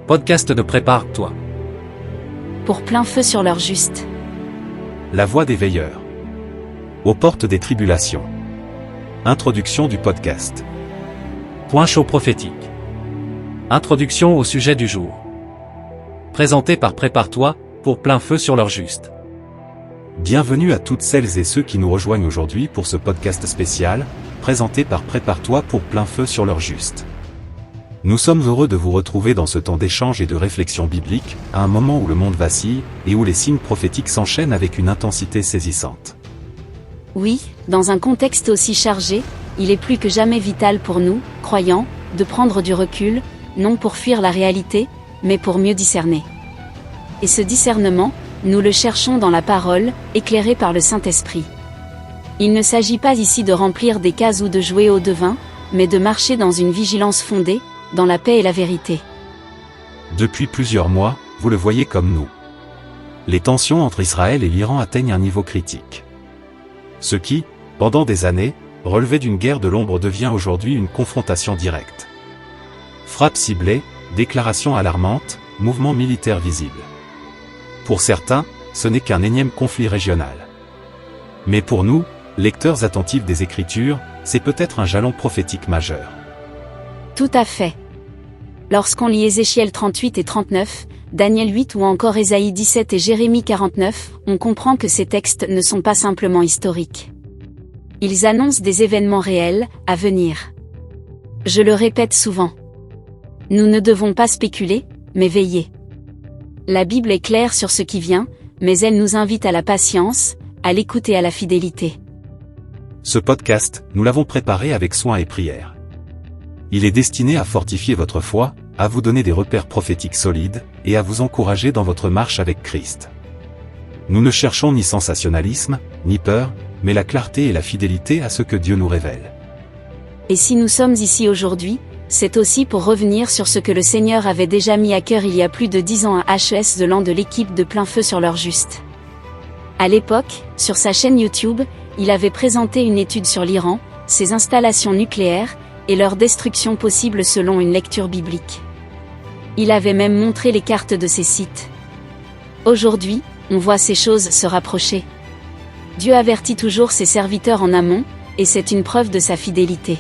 Podcast de Prépare-toi. Pour plein feu sur l'heure juste. La voix des veilleurs. Aux portes des tribulations. Introduction du podcast. Point chaud prophétique. Introduction au sujet du jour. Présenté par Prépare-toi, pour plein feu sur l'heure juste. Bienvenue à toutes celles et ceux qui nous rejoignent aujourd'hui pour ce podcast spécial, présenté par Prépare-toi pour plein feu sur l'heure juste. Nous sommes heureux de vous retrouver dans ce temps d'échange et de réflexion biblique, à un moment où le monde vacille, et où les signes prophétiques s'enchaînent avec une intensité saisissante. Oui, dans un contexte aussi chargé, il est plus que jamais vital pour nous, croyants, de prendre du recul, non pour fuir la réalité, mais pour mieux discerner. Et ce discernement, nous le cherchons dans la parole, éclairée par le Saint-Esprit. Il ne s'agit pas ici de remplir des cases ou de jouer au devin, mais de marcher dans une vigilance fondée, dans la paix et la vérité. Depuis plusieurs mois, vous le voyez comme nous. Les tensions entre Israël et l'Iran atteignent un niveau critique. Ce qui, pendant des années, relevait d'une guerre de l'ombre devient aujourd'hui une confrontation directe. Frappes ciblées, déclarations alarmantes, mouvements militaires visibles. Pour certains, ce n'est qu'un énième conflit régional. Mais pour nous, lecteurs attentifs des Écritures, c'est peut-être un jalon prophétique majeur. Tout à fait. Lorsqu'on lit Ézéchiel 38 et 39, Daniel 8 ou encore Ésaïe 17 et Jérémie 49, on comprend que ces textes ne sont pas simplement historiques. Ils annoncent des événements réels, à venir. Je le répète souvent. Nous ne devons pas spéculer, mais veiller. La Bible est claire sur ce qui vient, mais elle nous invite à la patience, à l'écoute et à la fidélité. Ce podcast, nous l'avons préparé avec soin et prière. Il est destiné à fortifier votre foi, à vous donner des repères prophétiques solides, et à vous encourager dans votre marche avec Christ. Nous ne cherchons ni sensationnalisme, ni peur, mais la clarté et la fidélité à ce que Dieu nous révèle. Et si nous sommes ici aujourd'hui, c'est aussi pour revenir sur ce que le Seigneur avait déjà mis à cœur il y a plus de 10 ans à HES de l'an de l'équipe de plein feu sur l'heure juste. À l'époque, sur sa chaîne YouTube, il avait présenté une étude sur l'Iran, ses installations nucléaires, et leur destruction possible selon une lecture biblique. Il avait même montré les cartes de ces sites. Aujourd'hui, on voit ces choses se rapprocher. Dieu avertit toujours ses serviteurs en amont, et c'est une preuve de sa fidélité.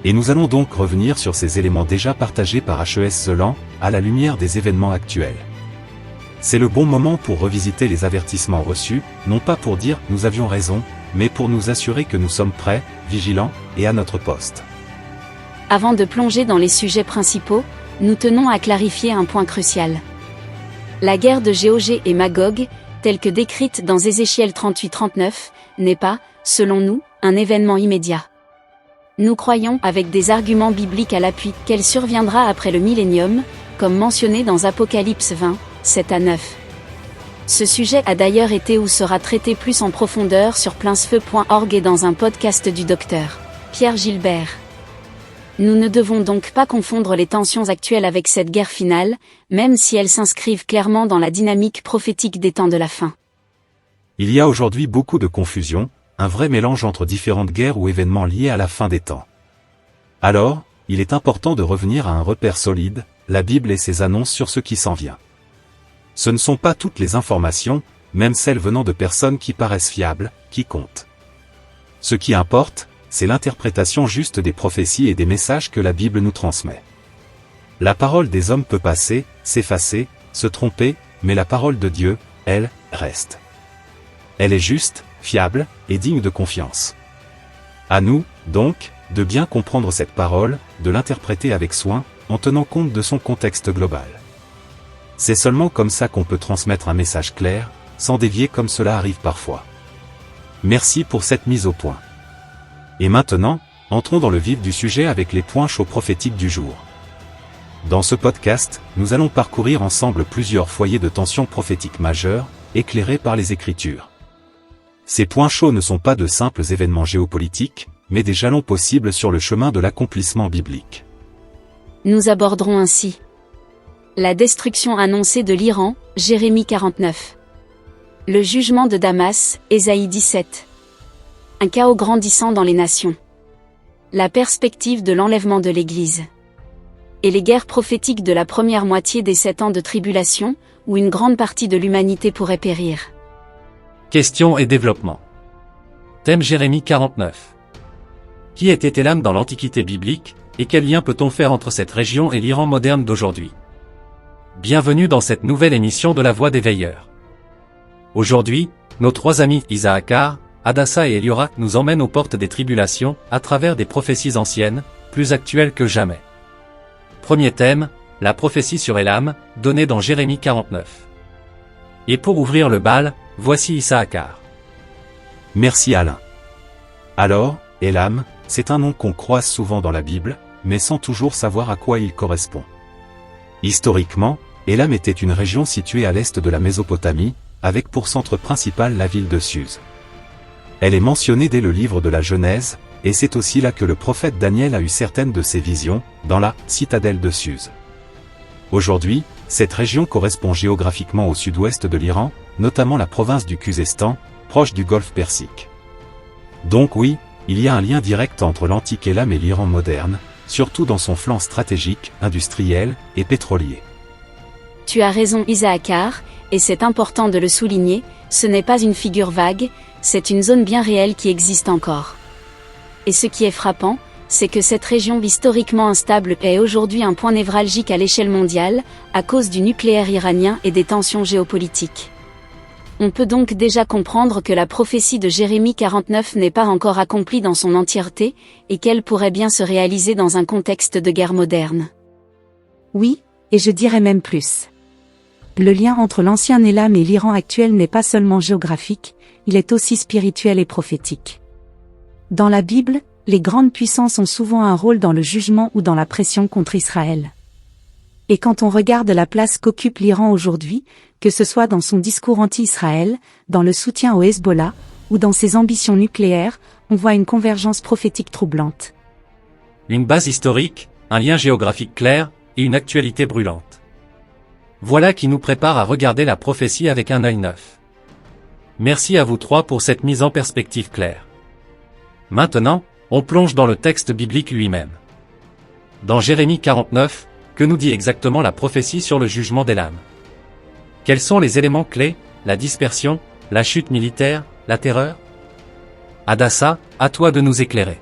Et nous allons donc revenir sur ces éléments déjà partagés par HES Zelan, à la lumière des événements actuels. C'est le bon moment pour revisiter les avertissements reçus, non pas pour dire « nous avions raison », mais pour nous assurer que nous sommes prêts, vigilants, et à notre poste. Avant de plonger dans les sujets principaux, nous tenons à clarifier un point crucial. La guerre de Gog et Magog, telle que décrite dans Ézéchiel 38-39, n'est pas, selon nous, un événement immédiat. Nous croyons, avec des arguments bibliques à l'appui, qu'elle surviendra après le millénium, comme mentionné dans Apocalypse 20, 7-9. Ce sujet a d'ailleurs été ou sera traité plus en profondeur sur plainsfeu.org et dans un podcast du Dr. Pierre Gilbert. Nous ne devons donc pas confondre les tensions actuelles avec cette guerre finale, même si elles s'inscrivent clairement dans la dynamique prophétique des temps de la fin. Il y a aujourd'hui beaucoup de confusion, un vrai mélange entre différentes guerres ou événements liés à la fin des temps. Alors, il est important de revenir à un repère solide, la Bible et ses annonces sur ce qui s'en vient. Ce ne sont pas toutes les informations, même celles venant de personnes qui paraissent fiables, qui comptent. Ce qui importe, c'est l'interprétation juste des prophéties et des messages que la Bible nous transmet. La parole des hommes peut passer, s'effacer, se tromper, mais la parole de Dieu, elle, reste. Elle est juste, fiable, et digne de confiance. À nous, donc, de bien comprendre cette parole, de l'interpréter avec soin, en tenant compte de son contexte global. C'est seulement comme ça qu'on peut transmettre un message clair, sans dévier comme cela arrive parfois. Merci pour cette mise au point. Et maintenant, entrons dans le vif du sujet avec les points chauds prophétiques du jour. Dans ce podcast, nous allons parcourir ensemble plusieurs foyers de tension prophétique majeurs, éclairés par les Écritures. Ces points chauds ne sont pas de simples événements géopolitiques, mais des jalons possibles sur le chemin de l'accomplissement biblique. Nous aborderons ainsi la destruction annoncée de l'Iran, Jérémie 49. Le jugement de Damas, Ésaïe 17. Un chaos grandissant dans les nations. La perspective de l'enlèvement de l'Église. Et les guerres prophétiques de la première moitié des 7 ans de tribulation, où une grande partie de l'humanité pourrait périr. Questions et développement. Thème Jérémie 49. Qui était Élam dans l'Antiquité biblique, et quel lien peut-on faire entre cette région et l'Iran moderne d'aujourd'hui? Bienvenue dans cette nouvelle émission de La Voix des Veilleurs. Aujourd'hui, nos 3 amis Isaacar, Hadassa et Eliorak nous emmènent aux portes des tribulations, à travers des prophéties anciennes, plus actuelles que jamais. Premier thème, la prophétie sur Élam, donnée dans Jérémie 49. Et pour ouvrir le bal, voici Isaacar. Merci Alain. Alors, Élam, c'est un nom qu'on croise souvent dans la Bible, mais sans toujours savoir à quoi il correspond. Historiquement, Élam était une région située à l'est de la Mésopotamie, avec pour centre principal la ville de Suse. Elle est mentionnée dès le livre de la Genèse, et c'est aussi là que le prophète Daniel a eu certaines de ses visions, dans la citadelle de Suse. Aujourd'hui, cette région correspond géographiquement au sud-ouest de l'Iran, notamment la province du Khuzestan, proche du golfe Persique. Donc oui, il y a un lien direct entre l'antique Élam et l'Iran moderne, surtout dans son flanc stratégique, industriel et pétrolier. Tu as raison Isaacar, et c'est important de le souligner, ce n'est pas une figure vague, c'est une zone bien réelle qui existe encore. Et ce qui est frappant, c'est que cette région historiquement instable est aujourd'hui un point névralgique à l'échelle mondiale, à cause du nucléaire iranien et des tensions géopolitiques. On peut donc déjà comprendre que la prophétie de Jérémie 49 n'est pas encore accomplie dans son entièreté, et qu'elle pourrait bien se réaliser dans un contexte de guerre moderne. Oui, et je dirais même plus. Le lien entre l'ancien Élam et l'Iran actuel n'est pas seulement géographique, il est aussi spirituel et prophétique. Dans la Bible, les grandes puissances ont souvent un rôle dans le jugement ou dans la pression contre Israël. Et quand on regarde la place qu'occupe l'Iran aujourd'hui, que ce soit dans son discours anti-Israël, dans le soutien au Hezbollah, ou dans ses ambitions nucléaires, on voit une convergence prophétique troublante. Une base historique, un lien géographique clair, et une actualité brûlante. Voilà qui nous prépare à regarder la prophétie avec un œil neuf. Merci à vous 3 pour cette mise en perspective claire. Maintenant, on plonge dans le texte biblique lui-même. Dans Jérémie 49, que nous dit exactement la prophétie sur le jugement d'Élam? Quels sont les éléments clés, la dispersion, la chute militaire, la terreur? Hadassa, à toi de nous éclairer.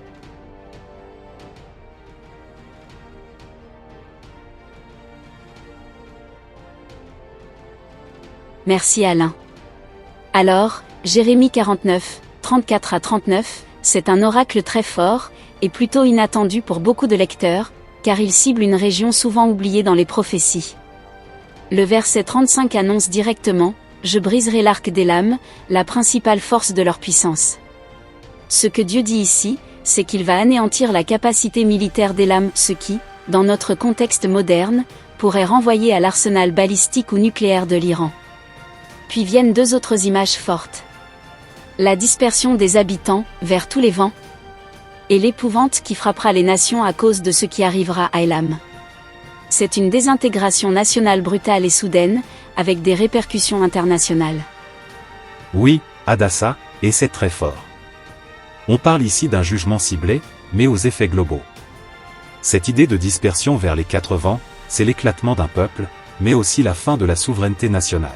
Merci Alain. Alors, Jérémie 49, 34 à 39, c'est un oracle très fort, et plutôt inattendu pour beaucoup de lecteurs, car il cible une région souvent oubliée dans les prophéties. Le verset 35 annonce directement « Je briserai l'arc d'Élam, la principale force de leur puissance ». Ce que Dieu dit ici, c'est qu'il va anéantir la capacité militaire d'Élam, ce qui, dans notre contexte moderne, pourrait renvoyer à l'arsenal balistique ou nucléaire de l'Iran. Puis viennent 2 autres images fortes. La dispersion des habitants, vers tous les vents, et l'épouvante qui frappera les nations à cause de ce qui arrivera à Élam. C'est une désintégration nationale brutale et soudaine, avec des répercussions internationales. Oui, Hadassa, et c'est très fort. On parle ici d'un jugement ciblé, mais aux effets globaux. Cette idée de dispersion vers les 4 vents, c'est l'éclatement d'un peuple, mais aussi la fin de la souveraineté nationale.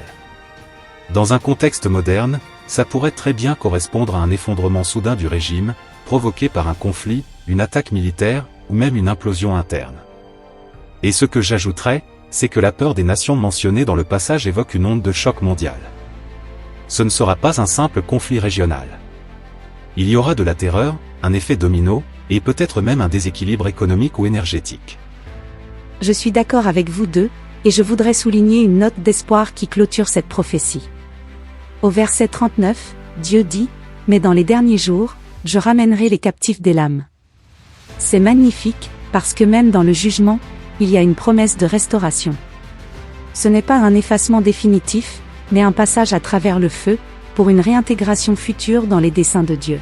Dans un contexte moderne, ça pourrait très bien correspondre à un effondrement soudain du régime, provoqué par un conflit, une attaque militaire, ou même une implosion interne. Et ce que j'ajouterais, c'est que la peur des nations mentionnées dans le passage évoque une onde de choc mondial. Ce ne sera pas un simple conflit régional. Il y aura de la terreur, un effet domino, et peut-être même un déséquilibre économique ou énergétique. Je suis d'accord avec vous deux, et je voudrais souligner une note d'espoir qui clôture cette prophétie. Au verset 39, Dieu dit « Mais dans les derniers jours, je ramènerai les captifs d'Élam. C'est magnifique, parce que même dans le jugement, il y a une promesse de restauration. Ce n'est pas un effacement définitif, mais un passage à travers le feu, pour une réintégration future dans les desseins de Dieu.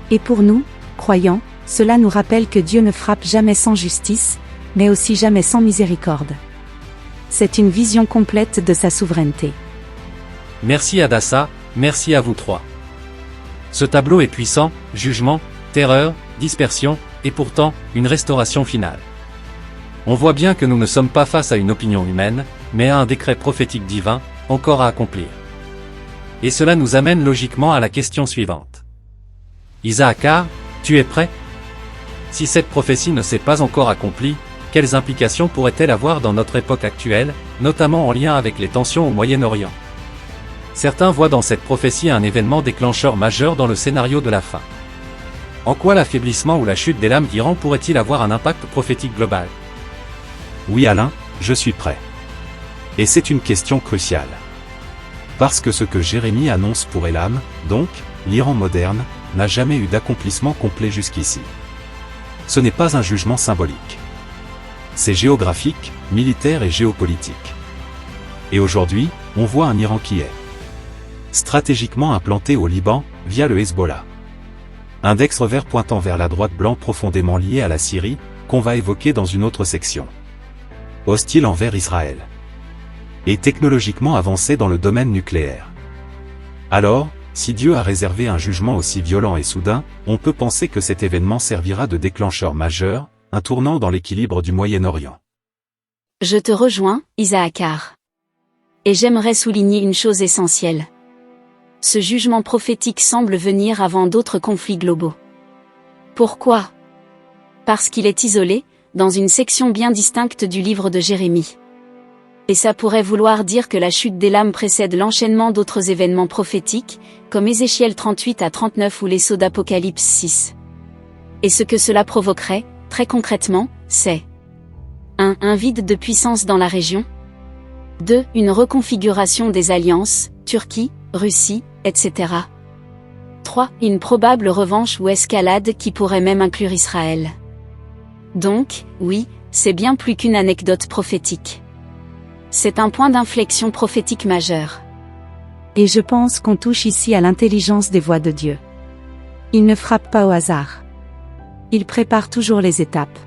Et pour nous, croyants, cela nous rappelle que Dieu ne frappe jamais sans justice, mais aussi jamais sans miséricorde. C'est une vision complète de sa souveraineté. Merci Hadassah, merci à vous trois. Ce tableau est puissant, jugement, terreur, dispersion, et pourtant, une restauration finale. On voit bien que nous ne sommes pas face à une opinion humaine, mais à un décret prophétique divin, encore à accomplir. Et cela nous amène logiquement à la question suivante. Isaacar, tu es prêt? Si cette prophétie ne s'est pas encore accomplie, quelles implications pourrait-elle avoir dans notre époque actuelle, notamment en lien avec les tensions au Moyen-Orient? Certains voient dans cette prophétie un événement déclencheur majeur dans le scénario de la fin. En quoi l'affaiblissement ou la chute d'Élam d'Iran pourrait-il avoir un impact prophétique global? Oui Alain, je suis prêt. Et c'est une question cruciale. Parce que ce que Jérémie annonce pour Élam, donc, l'Iran moderne, n'a jamais eu d'accomplissement complet jusqu'ici. Ce n'est pas un jugement symbolique. C'est géographique, militaire et géopolitique. Et aujourd'hui, on voit un Iran qui est stratégiquement implanté au Liban, via le Hezbollah. Index revers pointant vers la droite blanc profondément lié à la Syrie, qu'on va évoquer dans une autre section. Hostile envers Israël. Et technologiquement avancé dans le domaine nucléaire. Alors, si Dieu a réservé un jugement aussi violent et soudain, on peut penser que cet événement servira de déclencheur majeur, un tournant dans l'équilibre du Moyen-Orient. Je te rejoins, Isaacar. Et j'aimerais souligner une chose essentielle. Ce jugement prophétique semble venir avant d'autres conflits globaux. Pourquoi? Parce qu'il est isolé, dans une section bien distincte du livre de Jérémie. Et ça pourrait vouloir dire que la chute d'Élam précède l'enchaînement d'autres événements prophétiques, comme Ézéchiel 38 à 39 ou les sauts d'Apocalypse 6. Et ce que cela provoquerait, très concrètement, c'est 1. Un vide de puissance dans la région. 2. Une reconfiguration des alliances, Turquie, Russie, etc. 3. Une probable revanche ou escalade qui pourrait même inclure Israël. Donc, oui, c'est bien plus qu'une anecdote prophétique. C'est un point d'inflexion prophétique majeur. Et je pense qu'on touche ici à l'intelligence des voies de Dieu. Il ne frappe pas au hasard. Il prépare toujours les étapes.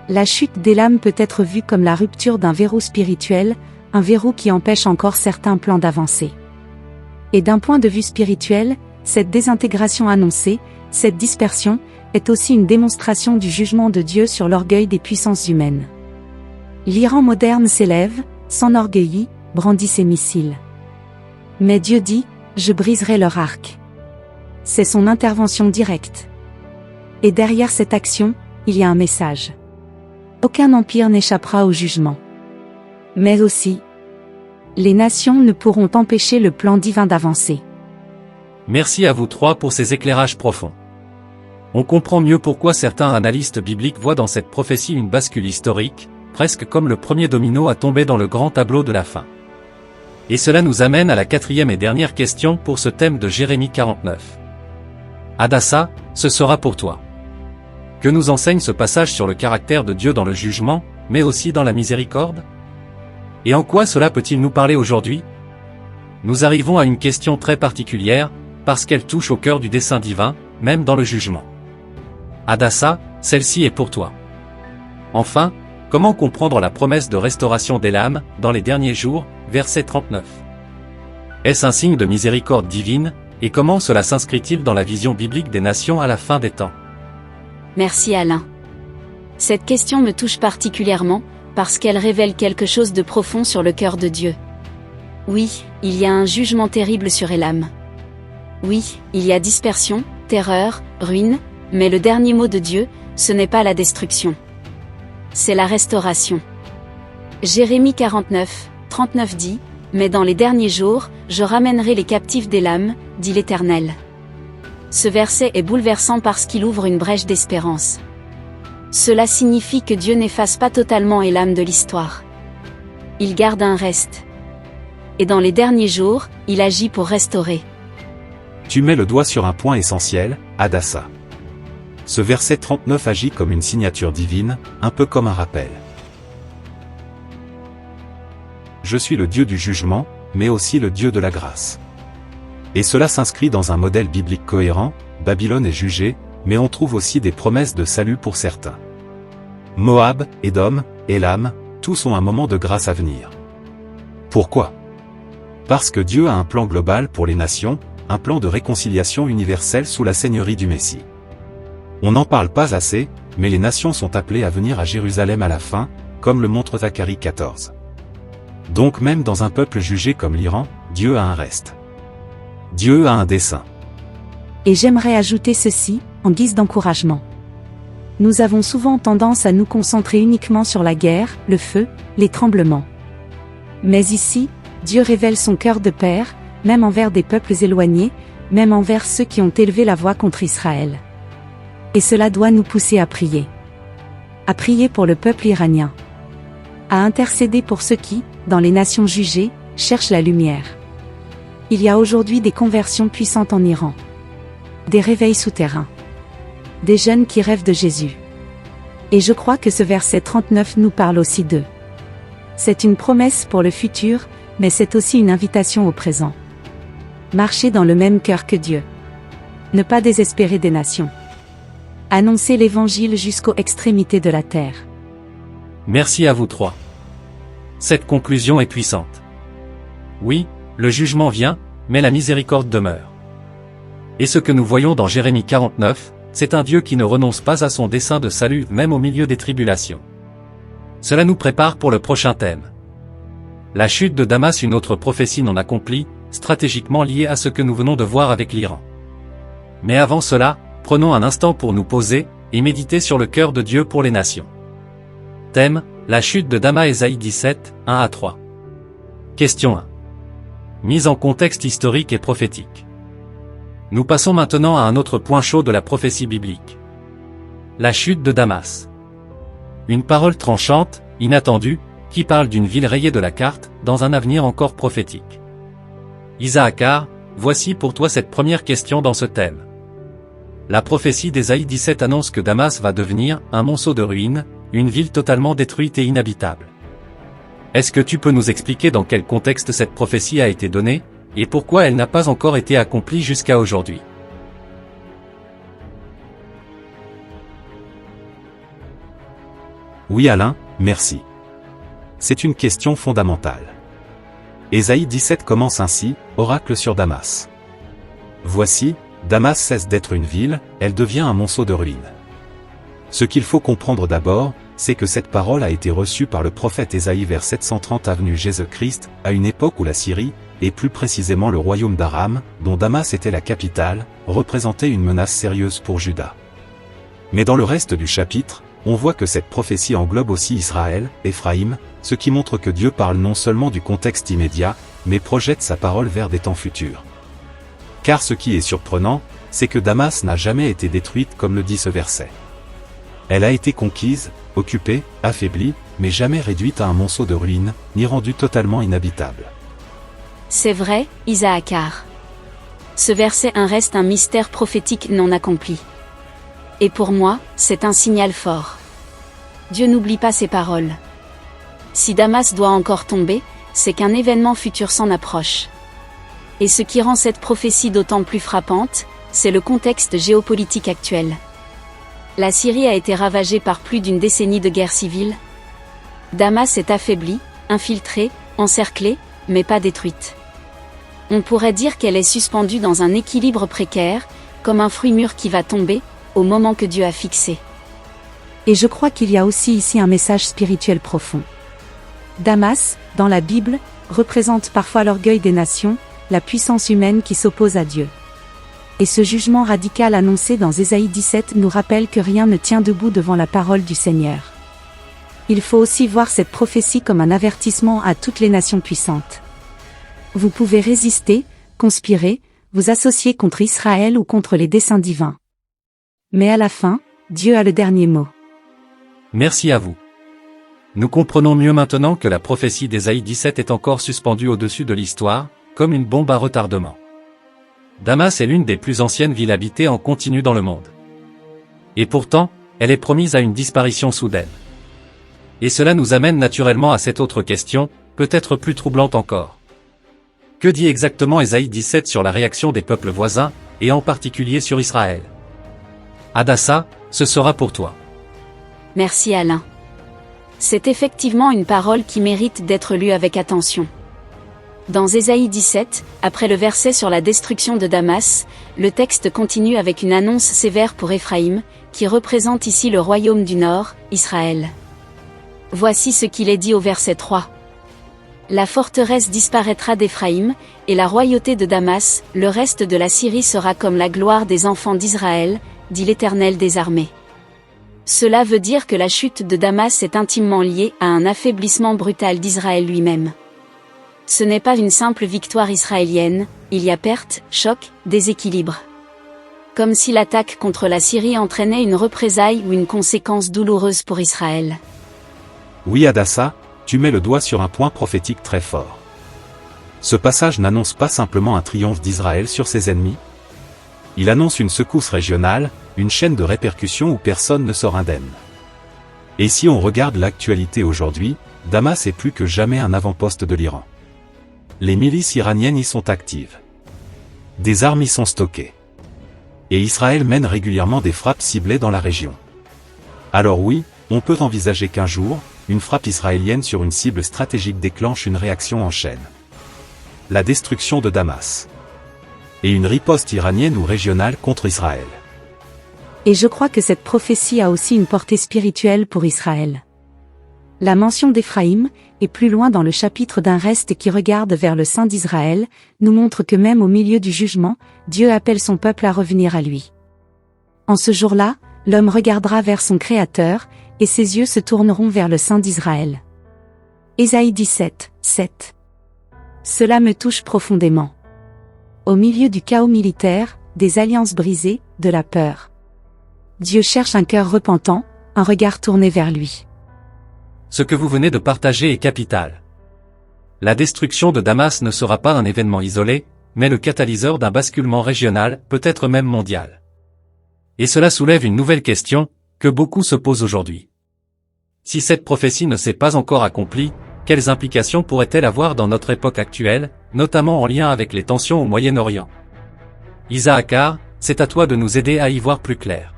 La chute d'Élam peut être vue comme la rupture d'un verrou spirituel, un verrou qui empêche encore certains plans d'avancer. Et d'un point de vue spirituel, cette désintégration annoncée, cette dispersion, est aussi une démonstration du jugement de Dieu sur l'orgueil des puissances humaines. L'Iran moderne s'élève, s'enorgueillit, brandit ses missiles. Mais Dieu dit, je briserai leur arc. C'est son intervention directe. Et derrière cette action, il y a un message. Aucun empire n'échappera au jugement. Mais aussi, les nations ne pourront empêcher le plan divin d'avancer. Merci à vous trois pour ces éclairages profonds. On comprend mieux pourquoi certains analystes bibliques voient dans cette prophétie une bascule historique, presque comme le premier domino à tomber dans le grand tableau de la fin. Et cela nous amène à la quatrième et dernière question pour ce thème de Jérémie 49. Hadassah, ce sera pour toi. Que nous enseigne ce passage sur le caractère de Dieu dans le jugement, mais aussi dans la miséricorde? Et en quoi cela peut-il nous parler aujourd'hui? Nous arrivons à une question très particulière, parce qu'elle touche au cœur du dessein divin, même dans le jugement. Hadassah, celle-ci est pour toi. Enfin, comment comprendre la promesse de restauration d'Élam, dans les derniers jours, verset 39? Est-ce un signe de miséricorde divine, et comment cela s'inscrit-il dans la vision biblique des nations à la fin des temps? Merci Alain. Cette question me touche particulièrement, parce qu'elle révèle quelque chose de profond sur le cœur de Dieu. Oui, il y a un jugement terrible sur Élam. Oui, il y a dispersion, terreur, ruine, mais le dernier mot de Dieu, ce n'est pas la destruction. C'est la restauration. Jérémie 49, 39 dit, « Mais dans les derniers jours, je ramènerai les captifs d'Élam, dit l'Éternel. » Ce verset est bouleversant parce qu'il ouvre une brèche d'espérance. Cela signifie que Dieu n'efface pas totalement Élam de l'histoire. Il garde un reste. Et dans les derniers jours, il agit pour restaurer. Tu mets le doigt sur un point essentiel, Hadassah. Ce verset 39 agit comme une signature divine, un peu comme un rappel. Je suis le Dieu du jugement, mais aussi le Dieu de la grâce. Et cela s'inscrit dans un modèle biblique cohérent, Babylone est jugée, mais on trouve aussi des promesses de salut pour certains. Moab, Édom, Élam, tous ont un moment de grâce à venir. Pourquoi? Parce que Dieu a un plan global pour les nations, un plan de réconciliation universelle sous la seigneurie du Messie. On n'en parle pas assez, mais les nations sont appelées à venir à Jérusalem à la fin, comme le montre Zacharie 14. Donc même dans un peuple jugé comme l'Iran, Dieu a un reste. Dieu a un dessein. Et j'aimerais ajouter ceci, en guise d'encouragement. Nous avons souvent tendance à nous concentrer uniquement sur la guerre, le feu, les tremblements. Mais ici, Dieu révèle son cœur de père, même envers des peuples éloignés, même envers ceux qui ont élevé la voix contre Israël. Et cela doit nous pousser à prier. À prier pour le peuple iranien. À intercéder pour ceux qui, dans les nations jugées, cherchent la lumière. Il y a aujourd'hui des conversions puissantes en Iran. Des réveils souterrains. Des jeunes qui rêvent de Jésus. Et je crois que ce verset 39 nous parle aussi d'eux. C'est une promesse pour le futur, mais c'est aussi une invitation au présent. Marcher dans le même cœur que Dieu. Ne pas désespérer des nations. Annoncer l'évangile jusqu'aux extrémités de la terre. Merci à vous trois. Cette conclusion est puissante. Oui, le jugement vient, mais la miséricorde demeure. Et ce que nous voyons dans Jérémie 49, c'est un Dieu qui ne renonce pas à son dessein de salut même au milieu des tribulations. Cela nous prépare pour le prochain thème. La chute de Damas, une autre prophétie non accomplie, stratégiquement liée à ce que nous venons de voir avec l'Iran. Mais avant cela, prenons un instant pour nous poser et méditer sur le cœur de Dieu pour les nations. Thème, la chute de Damas, Ésaïe 17, 1 à 3. Question 1. Mise en contexte historique et prophétique. Nous passons maintenant à un autre point chaud de la prophétie biblique. La chute de Damas. Une parole tranchante, inattendue, qui parle d'une ville rayée de la carte, dans un avenir encore prophétique. Isaacar, voici pour toi cette première question dans ce thème. La prophétie d'Ésaïe 17 annonce que Damas va devenir un monceau de ruines, une ville totalement détruite et inhabitable. Est-ce que tu peux nous expliquer dans quel contexte cette prophétie a été donnée, et pourquoi elle n'a pas encore été accomplie jusqu'à aujourd'hui? Oui Alain, merci. C'est une question fondamentale. Ésaïe 17 commence ainsi, oracle sur Damas. Voici, Damas cesse d'être une ville, elle devient un monceau de ruines. Ce qu'il faut comprendre d'abord, c'est que cette parole a été reçue par le prophète Ésaïe vers 730 avenue Jésus-Christ, à une époque où la Syrie, et plus précisément le royaume d'Aram, dont Damas était la capitale, représentait une menace sérieuse pour Juda. Mais dans le reste du chapitre, on voit que cette prophétie englobe aussi Israël, Éphraïm, ce qui montre que Dieu parle non seulement du contexte immédiat, mais projette sa parole vers des temps futurs. Car ce qui est surprenant, c'est que Damas n'a jamais été détruite comme le dit ce verset. Elle a été conquise, occupée, affaiblie, mais jamais réduite à un monceau de ruines, ni rendue totalement inhabitable. C'est vrai, Isaacar. Ce verset 1 reste un mystère prophétique non accompli. Et pour moi, c'est un signal fort. Dieu n'oublie pas ses paroles. Si Damas doit encore tomber, c'est qu'un événement futur s'en approche. Et ce qui rend cette prophétie d'autant plus frappante, c'est le contexte géopolitique actuel. La Syrie a été ravagée par plus d'une décennie de guerre civile. Damas est affaiblie, infiltrée, encerclée, mais pas détruite. On pourrait dire qu'elle est suspendue dans un équilibre précaire, comme un fruit mûr qui va tomber, au moment que Dieu a fixé. Et je crois qu'il y a aussi ici un message spirituel profond. Damas, dans la Bible, représente parfois l'orgueil des nations, la puissance humaine qui s'oppose à Dieu. Et ce jugement radical annoncé dans Ésaïe 17 nous rappelle que rien ne tient debout devant la parole du Seigneur. Il faut aussi voir cette prophétie comme un avertissement à toutes les nations puissantes. Vous pouvez résister, conspirer, vous associer contre Israël ou contre les desseins divins. Mais à la fin, Dieu a le dernier mot. Merci à vous. Nous comprenons mieux maintenant que la prophétie d'Ésaïe 17 est encore suspendue au-dessus de l'histoire, comme une bombe à retardement. Damas est l'une des plus anciennes villes habitées en continu dans le monde. Et pourtant, elle est promise à une disparition soudaine. Et cela nous amène naturellement à cette autre question, peut-être plus troublante encore. Que dit exactement Ésaïe 17 sur la réaction des peuples voisins, et en particulier sur Israël? Hadassah, ce sera pour toi. Merci Alain. C'est effectivement une parole qui mérite d'être lue avec attention. Dans Ésaïe 17, après le verset sur la destruction de Damas, le texte continue avec une annonce sévère pour Éphraïm, qui représente ici le royaume du Nord, Israël. Voici ce qu'il est dit au verset 3. La forteresse disparaîtra d'Éphraïm, et la royauté de Damas, le reste de la Syrie sera comme la gloire des enfants d'Israël, dit l'Éternel des armées. Cela veut dire que la chute de Damas est intimement liée à un affaiblissement brutal d'Israël lui-même. Ce n'est pas une simple victoire israélienne, il y a perte, choc, déséquilibre. Comme si l'attaque contre la Syrie entraînait une représaille ou une conséquence douloureuse pour Israël. Oui Hadassah, tu mets le doigt sur un point prophétique très fort. Ce passage n'annonce pas simplement un triomphe d'Israël sur ses ennemis. Il annonce une secousse régionale, une chaîne de répercussions où personne ne sort indemne. Et si on regarde l'actualité aujourd'hui, Damas est plus que jamais un avant-poste de l'Iran. Les milices iraniennes y sont actives. Des armes y sont stockées. Et Israël mène régulièrement des frappes ciblées dans la région. Alors oui, on peut envisager qu'un jour, une frappe israélienne sur une cible stratégique déclenche une réaction en chaîne. La destruction de Damas. Et une riposte iranienne ou régionale contre Israël. Et je crois que cette prophétie a aussi une portée spirituelle pour Israël. La mention d'Éphraïm, et plus loin dans le chapitre d'un reste qui regarde vers le sein d'Israël, nous montre que même au milieu du jugement, Dieu appelle son peuple à revenir à lui. En ce jour-là, l'homme regardera vers son Créateur, et ses yeux se tourneront vers le sein d'Israël. Ésaïe 17, 7. Cela me touche profondément. Au milieu du chaos militaire, des alliances brisées, de la peur. Dieu cherche un cœur repentant, un regard tourné vers lui. Ce que vous venez de partager est capital. La destruction de Damas ne sera pas un événement isolé, mais le catalyseur d'un basculement régional, peut-être même mondial. Et cela soulève une nouvelle question, que beaucoup se posent aujourd'hui. Si cette prophétie ne s'est pas encore accomplie, quelles implications pourrait-elle avoir dans notre époque actuelle, notamment en lien avec les tensions au Moyen-Orient? Isaacar, c'est à toi de nous aider à y voir plus clair.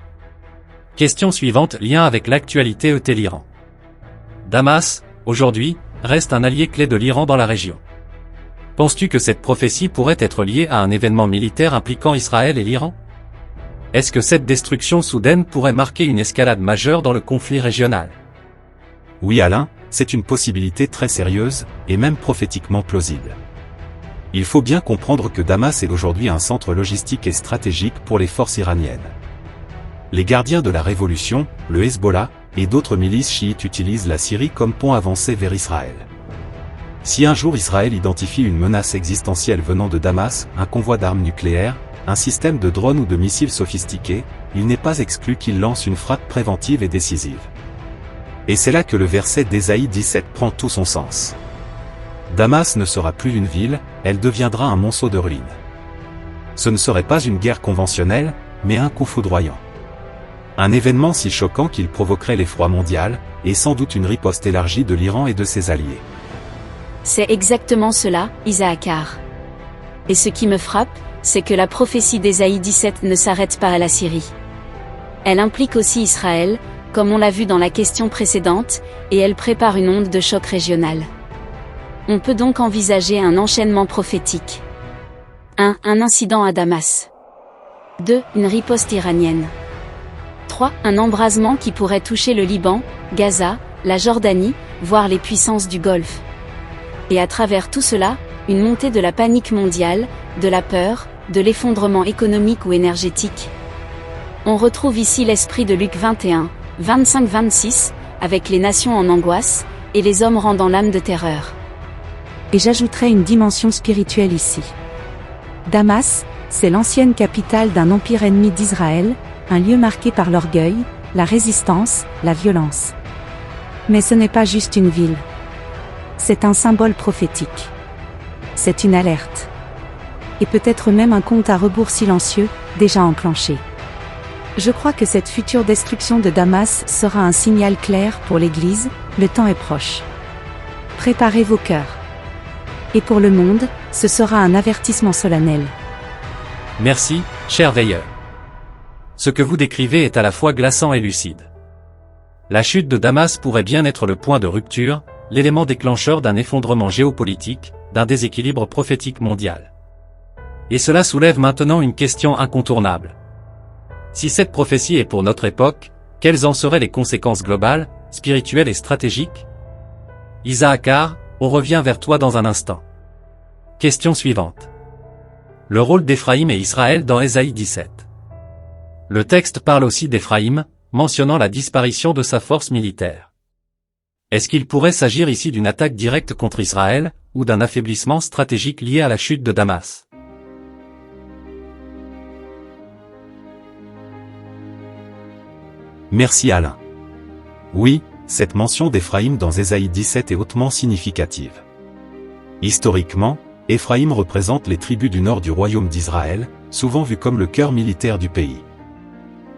Question suivante, lien avec l'actualité de l'Iran. Damas, aujourd'hui, reste un allié clé de l'Iran dans la région. Penses-tu que cette prophétie pourrait être liée à un événement militaire impliquant Israël et l'Iran? Est-ce que cette destruction soudaine pourrait marquer une escalade majeure dans le conflit régional? Oui Alain, c'est une possibilité très sérieuse, et même prophétiquement plausible. Il faut bien comprendre que Damas est aujourd'hui un centre logistique et stratégique pour les forces iraniennes. Les gardiens de la révolution, le Hezbollah, et d'autres milices chiites utilisent la Syrie comme pont avancé vers Israël. Si un jour Israël identifie une menace existentielle venant de Damas, un convoi d'armes nucléaires, un système de drones ou de missiles sophistiqués, il n'est pas exclu qu'il lance une frappe préventive et décisive. Et c'est là que le verset d'Ésaïe 17 prend tout son sens. Damas ne sera plus une ville, elle deviendra un monceau de ruines. Ce ne serait pas une guerre conventionnelle, mais un coup foudroyant. Un événement si choquant qu'il provoquerait l'effroi mondial, et sans doute une riposte élargie de l'Iran et de ses alliés. C'est exactement cela, Isaacar. Et ce qui me frappe, c'est que la prophétie d'Ésaïe 17 ne s'arrête pas à la Syrie. Elle implique aussi Israël, comme on l'a vu dans la question précédente, et elle prépare une onde de choc régional. On peut donc envisager un enchaînement prophétique. 1. Un incident à Damas. 2. Une riposte iranienne. 3. Un embrasement qui pourrait toucher le Liban, Gaza, la Jordanie, voire les puissances du Golfe. Et à travers tout cela, une montée de la panique mondiale, de la peur, de l'effondrement économique ou énergétique. On retrouve ici l'esprit de Luc 21, 25-26, avec les nations en angoisse, et les hommes rendant l'âme de terreur. Et j'ajouterai une dimension spirituelle ici. Damas, c'est l'ancienne capitale d'un empire ennemi d'Israël, un lieu marqué par l'orgueil, la résistance, la violence. Mais ce n'est pas juste une ville. C'est un symbole prophétique. C'est une alerte. et peut-être même un compte à rebours silencieux, déjà enclenché. Je crois que cette future destruction de Damas sera un signal clair pour l'Église, le temps est proche. Préparez vos cœurs. Et pour le monde, ce sera un avertissement solennel. Merci, cher veilleur. Ce que vous décrivez est à la fois glaçant et lucide. La chute de Damas pourrait bien être le point de rupture, l'élément déclencheur d'un effondrement géopolitique, d'un déséquilibre prophétique mondial. Et cela soulève maintenant une question incontournable. Si cette prophétie est pour notre époque, quelles en seraient les conséquences globales, spirituelles et stratégiques? Isaacar, on revient vers toi dans un instant. Question suivante. Le rôle d'Éphraïm et Israël dans Ésaïe 17. Le texte parle aussi d'Éphraïm, mentionnant la disparition de sa force militaire. Est-ce qu'il pourrait s'agir ici d'une attaque directe contre Israël, ou d'un affaiblissement stratégique lié à la chute de Damas? Merci Alain. Oui, cette mention d'Éphraïm dans Ésaïe 17 est hautement significative. Historiquement, Éphraïm représente les tribus du nord du royaume d'Israël, souvent vues comme le cœur militaire du pays.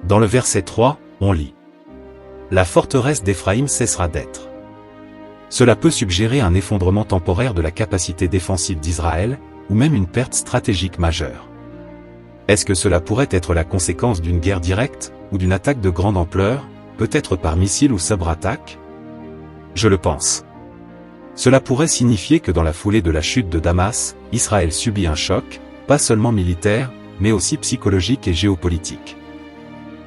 Dans le verset 3, on lit « La forteresse d'Éphraïm cessera d'être ». Cela peut suggérer un effondrement temporaire de la capacité défensive d'Israël, ou même une perte stratégique majeure. Est-ce que cela pourrait être la conséquence d'une guerre directe, ou d'une attaque de grande ampleur, peut-être par missile ou cyberattaque? Je le pense. Cela pourrait signifier que dans la foulée de la chute de Damas, Israël subit un choc, pas seulement militaire, mais aussi psychologique et géopolitique.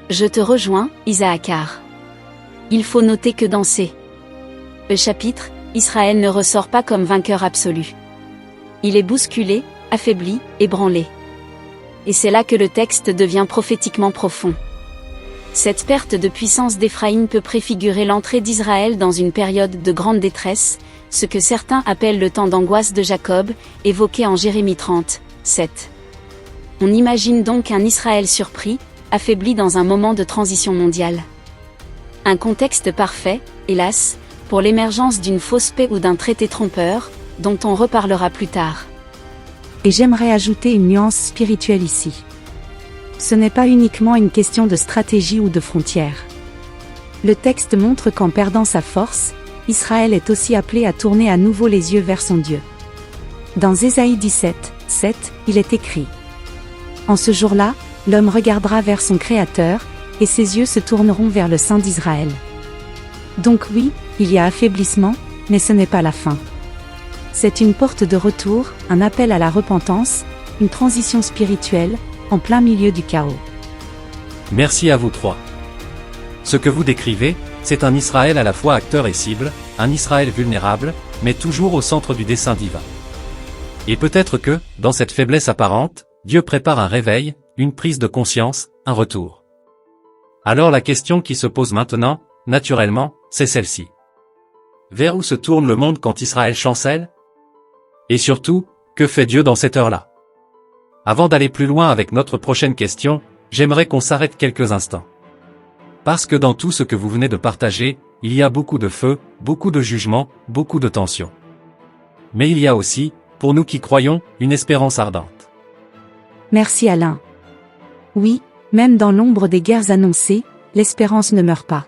Je te rejoins, Isaacar. Il faut noter que dans ces chapitres, Israël ne ressort pas comme vainqueur absolu. Il est bousculé, affaibli, ébranlé. Et c'est là que le texte devient prophétiquement profond. Cette perte de puissance d'Éphraïm peut préfigurer l'entrée d'Israël dans une période de grande détresse, ce que certains appellent le temps d'angoisse de Jacob, évoqué en Jérémie 30, 7. On imagine donc un Israël surpris, affaibli dans un moment de transition mondiale. Un contexte parfait, hélas, pour l'émergence d'une fausse paix ou d'un traité trompeur, dont on reparlera plus tard. Et j'aimerais ajouter une nuance spirituelle ici. Ce n'est pas uniquement une question de stratégie ou de frontières. Le texte montre qu'en perdant sa force, Israël est aussi appelé à tourner à nouveau les yeux vers son Dieu. Dans Ésaïe 17, 7, il est écrit « En ce jour-là, l'homme regardera vers son Créateur, et ses yeux se tourneront vers le Saint d'Israël. » Donc oui, il y a affaiblissement, mais ce n'est pas la fin. C'est une porte de retour, un appel à la repentance, une transition spirituelle, en plein milieu du chaos. Merci à vous trois. Ce que vous décrivez, c'est un Israël à la fois acteur et cible, un Israël vulnérable, mais toujours au centre du dessein divin. Et peut-être que, dans cette faiblesse apparente, Dieu prépare un réveil, une prise de conscience, un retour. Alors la question qui se pose maintenant, naturellement, c'est celle-ci. Vers où se tourne le monde quand Israël chancelle? Et surtout, que fait Dieu dans cette heure-là? Avant d'aller plus loin avec notre prochaine question, j'aimerais qu'on s'arrête quelques instants. Parce que dans tout ce que vous venez de partager, il y a beaucoup de feu, beaucoup de jugement, beaucoup de tension. Mais il y a aussi, pour nous qui croyons, une espérance ardente. Merci Alain. Oui, même dans l'ombre des guerres annoncées, l'espérance ne meurt pas.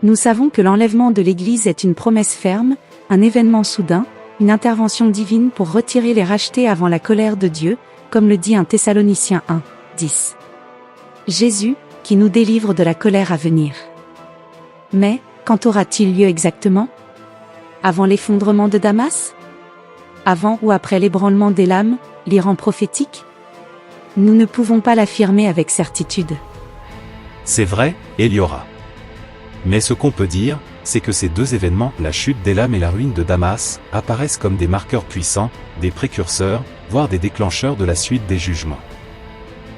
Nous savons que l'enlèvement de l'Église est une promesse ferme, un événement soudain, une intervention divine pour retirer les rachetés avant la colère de Dieu, comme le dit 1 Thessaloniciens 1, 10. Jésus, qui nous délivre de la colère à venir. Mais, quand aura-t-il lieu exactement? Avant l'effondrement de Damas? Avant ou après l'ébranlement d'Élam, l'Iran prophétique? Nous ne pouvons pas l'affirmer avec certitude. C'est vrai, et il y aura. Mais ce qu'on peut dire, c'est que ces deux événements, la chute d'Élam et la ruine de Damas, apparaissent comme des marqueurs puissants, des précurseurs, voire des déclencheurs de la suite des jugements.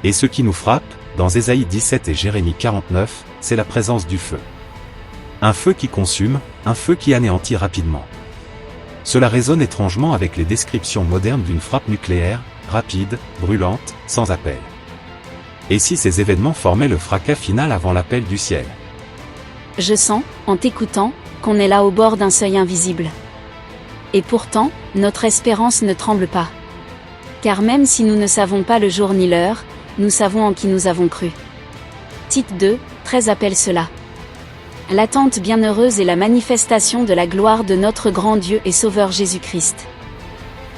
Et ce qui nous frappe, dans Ésaïe 17 et Jérémie 49, c'est la présence du feu. Un feu qui consume, un feu qui anéantit rapidement. Cela résonne étrangement avec les descriptions modernes d'une frappe nucléaire, rapide, brûlante, sans appel. Et si ces événements formaient le fracas final avant l'appel du ciel? Je sens, en t'écoutant, qu'on est là au bord d'un seuil invisible. Et pourtant, notre espérance ne tremble pas. Car même si nous ne savons pas le jour ni l'heure, nous savons en qui nous avons cru. Tite 2, 13 appelle cela. L'attente bienheureuse est la manifestation de la gloire de notre grand Dieu et Sauveur Jésus-Christ.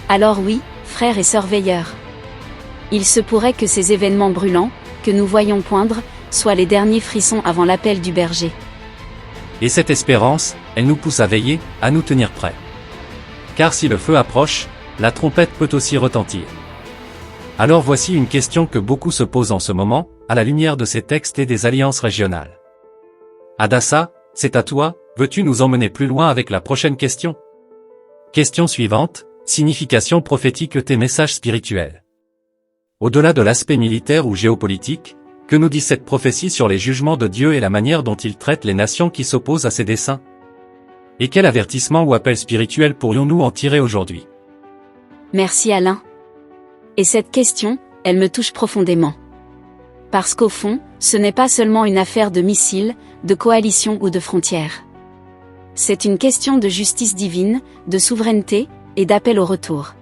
Alors oui, frères et sœurs veilleurs. Il se pourrait que ces événements brûlants, que nous voyons poindre, soient les derniers frissons avant l'appel du berger. Et cette espérance, elle nous pousse à veiller, à nous tenir prêts. Car si le feu approche, la trompette peut aussi retentir. Alors voici une question que beaucoup se posent en ce moment, à la lumière de ces textes et des alliances régionales. Hadassah, c'est à toi, veux-tu nous emmener plus loin avec la prochaine question? Question suivante, signification prophétique de tes messages spirituels. Au-delà de l'aspect militaire ou géopolitique, que nous dit cette prophétie sur les jugements de Dieu et la manière dont il traite les nations qui s'opposent à ses desseins? Et quel avertissement ou appel spirituel pourrions-nous en tirer aujourd'hui? Merci Alain. Et cette question, elle me touche profondément. Parce qu'au fond, ce n'est pas seulement une affaire de missiles, de coalition ou de frontières. C'est une question de justice divine, de souveraineté, et d'appel au retour.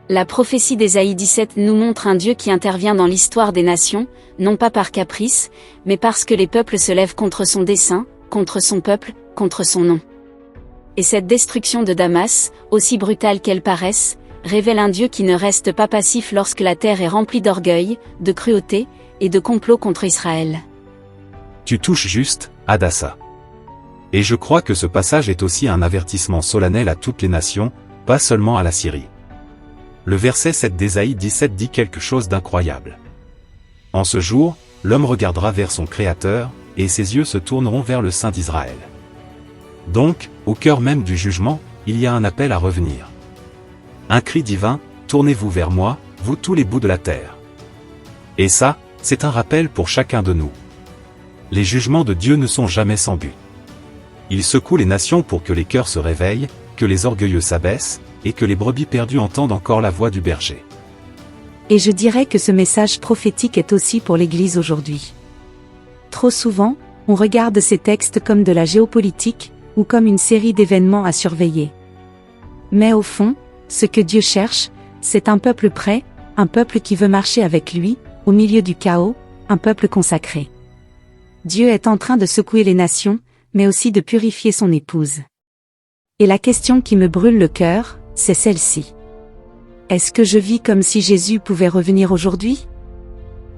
La prophétie d'Ésaïe 17 nous montre un Dieu qui intervient dans l'histoire des nations, non pas par caprice, mais parce que les peuples se lèvent contre son dessein, contre son peuple, contre son nom. Et cette destruction de Damas, aussi brutale qu'elle paraisse, révèle un Dieu qui ne reste pas passif lorsque la terre est remplie d'orgueil, de cruauté, et de complot contre Israël. Tu touches juste, Hadassah. Et je crois que ce passage est aussi un avertissement solennel à toutes les nations, pas seulement à la Syrie. Le verset 7 d'Ésaïe 17 dit quelque chose d'incroyable. En ce jour, l'homme regardera vers son Créateur, et ses yeux se tourneront vers le Saint d'Israël. Donc, au cœur même du jugement, il y a un appel à revenir. Un cri divin, tournez-vous vers moi, vous tous les bouts de la terre. Et ça, c'est un rappel pour chacun de nous. Les jugements de Dieu ne sont jamais sans but. Il secoue les nations pour que les cœurs se réveillent, que les orgueilleux s'abaissent, et que les brebis perdues entendent encore la voix du berger. Et je dirais que ce message prophétique est aussi pour l'Église aujourd'hui. Trop souvent, on regarde ces textes comme de la géopolitique, ou comme une série d'événements à surveiller. Mais au fond, ce que Dieu cherche, c'est un peuple prêt, un peuple qui veut marcher avec lui, au milieu du chaos, un peuple consacré. Dieu est en train de secouer les nations, mais aussi de purifier son épouse. Et la question qui me brûle le cœur, c'est celle-ci. Est-ce que je vis comme si Jésus pouvait revenir aujourd'hui?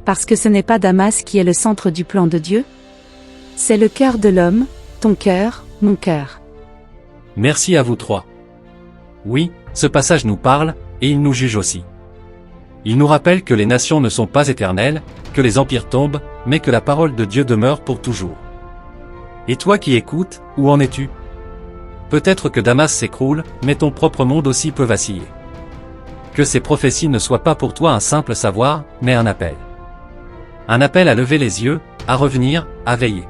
Parce que ce n'est pas Damas qui est le centre du plan de Dieu? C'est le cœur de l'homme, ton cœur, mon cœur. Merci à vous trois. Oui, ce passage nous parle, et il nous juge aussi. Il nous rappelle que les nations ne sont pas éternelles, que les empires tombent, mais que la parole de Dieu demeure pour toujours. Et toi qui écoutes, où en es-tu? Peut-être que Damas s'écroule, mais ton propre monde aussi peut vaciller. Que ces prophéties ne soient pas pour toi un simple savoir, mais un appel. Un appel à lever les yeux, à revenir, à veiller.